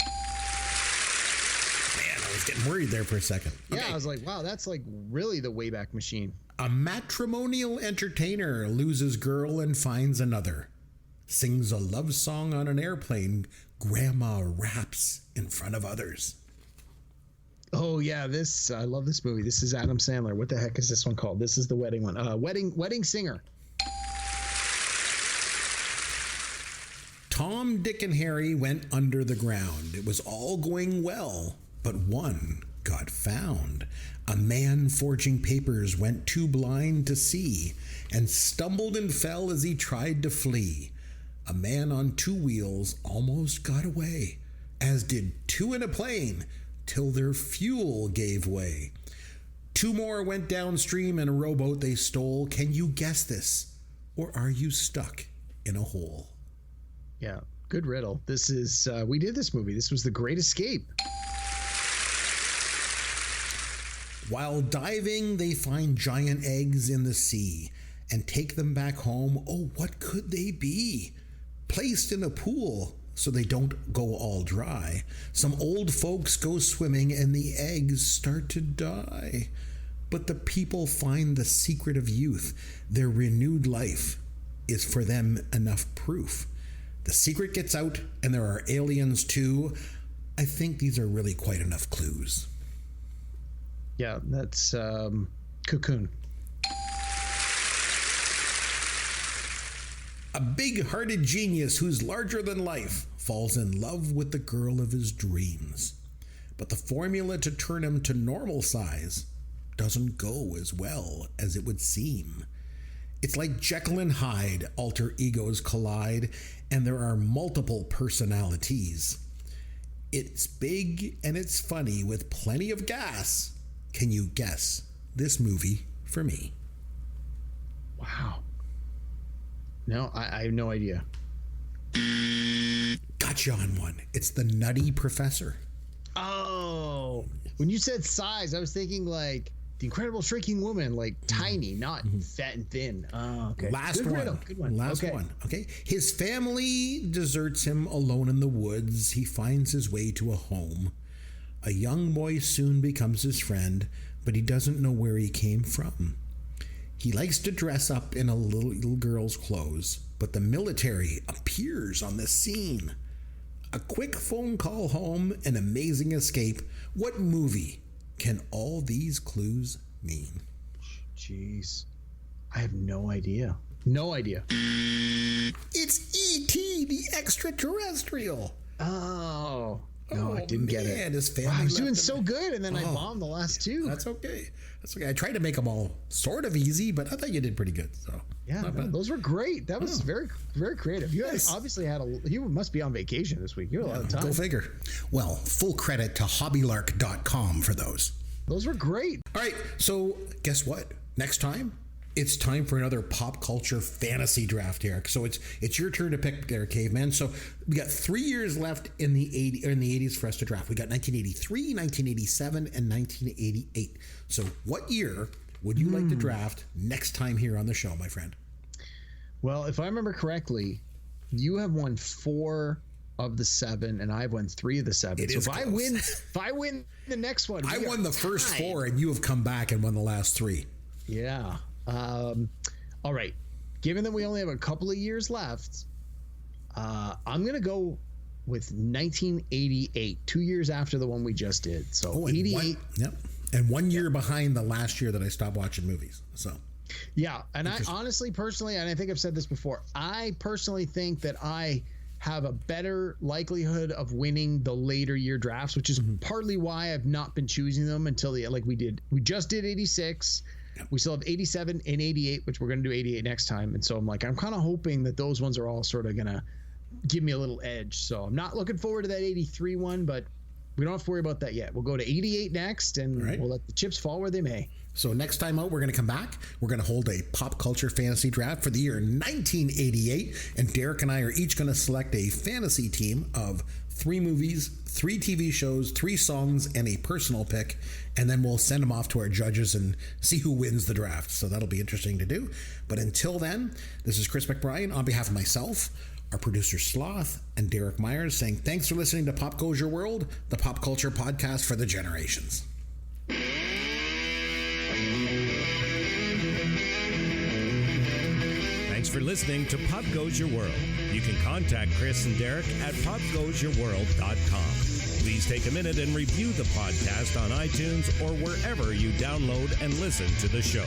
Man, I was getting worried there for a second. Yeah, I was like, wow, that's like really the Wayback Machine. A matrimonial entertainer loses girl and finds another. Sings a love song on an airplane. Grandma raps in front of others. Oh yeah, I love this movie. This is Adam Sandler. What the heck is this one called? This is the wedding one. Wedding Singer. Tom, Dick, and Harry went under the ground. It was all going well, but one got found. A man forging papers went too blind to see and stumbled and fell as he tried to flee. A man on two wheels almost got away, as did two in a plane, till their fuel gave way. Two more went downstream in a rowboat they stole. Can you guess this? Or are you stuck in a hole? Yeah, good riddle. This is, we did this movie. This was The Great Escape. While diving, they find giant eggs in the sea and take them back home. Oh, what could they be? Placed in a pool so they don't go all dry. Some old folks go swimming and the eggs start to die. But the people find the secret of youth. Their renewed life is for them enough proof. The secret gets out and there are aliens too. I think these are really quite enough clues. Yeah, that's Cocoon. A big-hearted genius who's larger than life falls in love with the girl of his dreams. But the formula to turn him to normal size doesn't go as well as it would seem. It's like Jekyll and Hyde, alter egos collide, and there are multiple personalities. It's big and it's funny with plenty of gas. Can you guess this movie for me? Wow. No, I have no idea. Got you on one. It's The Nutty Professor. Oh, when you said size, I was thinking like The Incredible Shrinking Woman, like tiny, not fat and thin. Oh, okay. Last Good one. riddle. Good one. Last Okay. one. Okay. His family deserts him alone in the woods. He finds his way to a home. A young boy soon becomes his friend, but he doesn't know where he came from. He likes to dress up in a little girl's clothes, but the military appears on the scene. A quick phone call home, an amazing escape. What movie can all these clues mean? Jeez. I have no idea. No idea. It's E.T., the extraterrestrial. Oh. No, I didn't get it. His family Wow, I was left doing him. so good, and then I bombed the last two. That's okay. That's okay. I tried to make them all sort of easy, but I thought you did pretty good. So Yeah, not bad. those were great. That was very, very creative. You guys Yes. obviously you must be on vacation this week. You had a lot of time. Go figure. Well, full credit to hobbylark.com for those. Those were great. All right. So guess what? Next time, it's time for another pop culture fantasy draft, Eric. So it's your turn to pick there, Caveman. So we got 3 years left in the 80s for us to draft. We got 1983, 1987, and 1988. So what year would you like to draft next time here on the show, my friend? Well, if I remember correctly, you have won 4 of the 7, and I've won 3 of the 7. It So is if I win the next one, I we won are the first tied. 4, and you have come back and won the last 3. Yeah. All right. Given that we only have a couple of years left, I'm going to go with 1988, 2 years after the one we just did. So and 88. Yep. And 1 year behind the last year that I stopped watching movies. So Yeah. And I honestly, personally, and I think I've said this before, I personally think that I have a better likelihood of winning the later year drafts, which is partly why I've not been choosing them until we just did 86. We still have 87 and 88, which we're going to do 88 next time. And so I'm kind of hoping that those ones are all sort of going to give me a little edge. So I'm not looking forward to that 83 one, but we don't have to worry about that yet. We'll go to 88 next, and we'll let the chips fall where they may. So next time out, we're going to come back. We're going to hold a pop culture fantasy draft for the year 1988. And Derek and I are each going to select a fantasy team of 3 movies, 3 TV shows, 3 songs, and a personal pick. And then we'll send them off to our judges and see who wins the draft. So that'll be interesting to do. But until then, this is Chris McBrien on behalf of myself, our producer Sloth, and Derek Myers saying thanks for listening to Pop Goes Your World, the pop culture podcast for the generations. Thanks for listening to Pop Goes Your World. You can contact Chris and Derek at popgoesyourworld.com. Please take a minute and review the podcast on iTunes or wherever you download and listen to the show.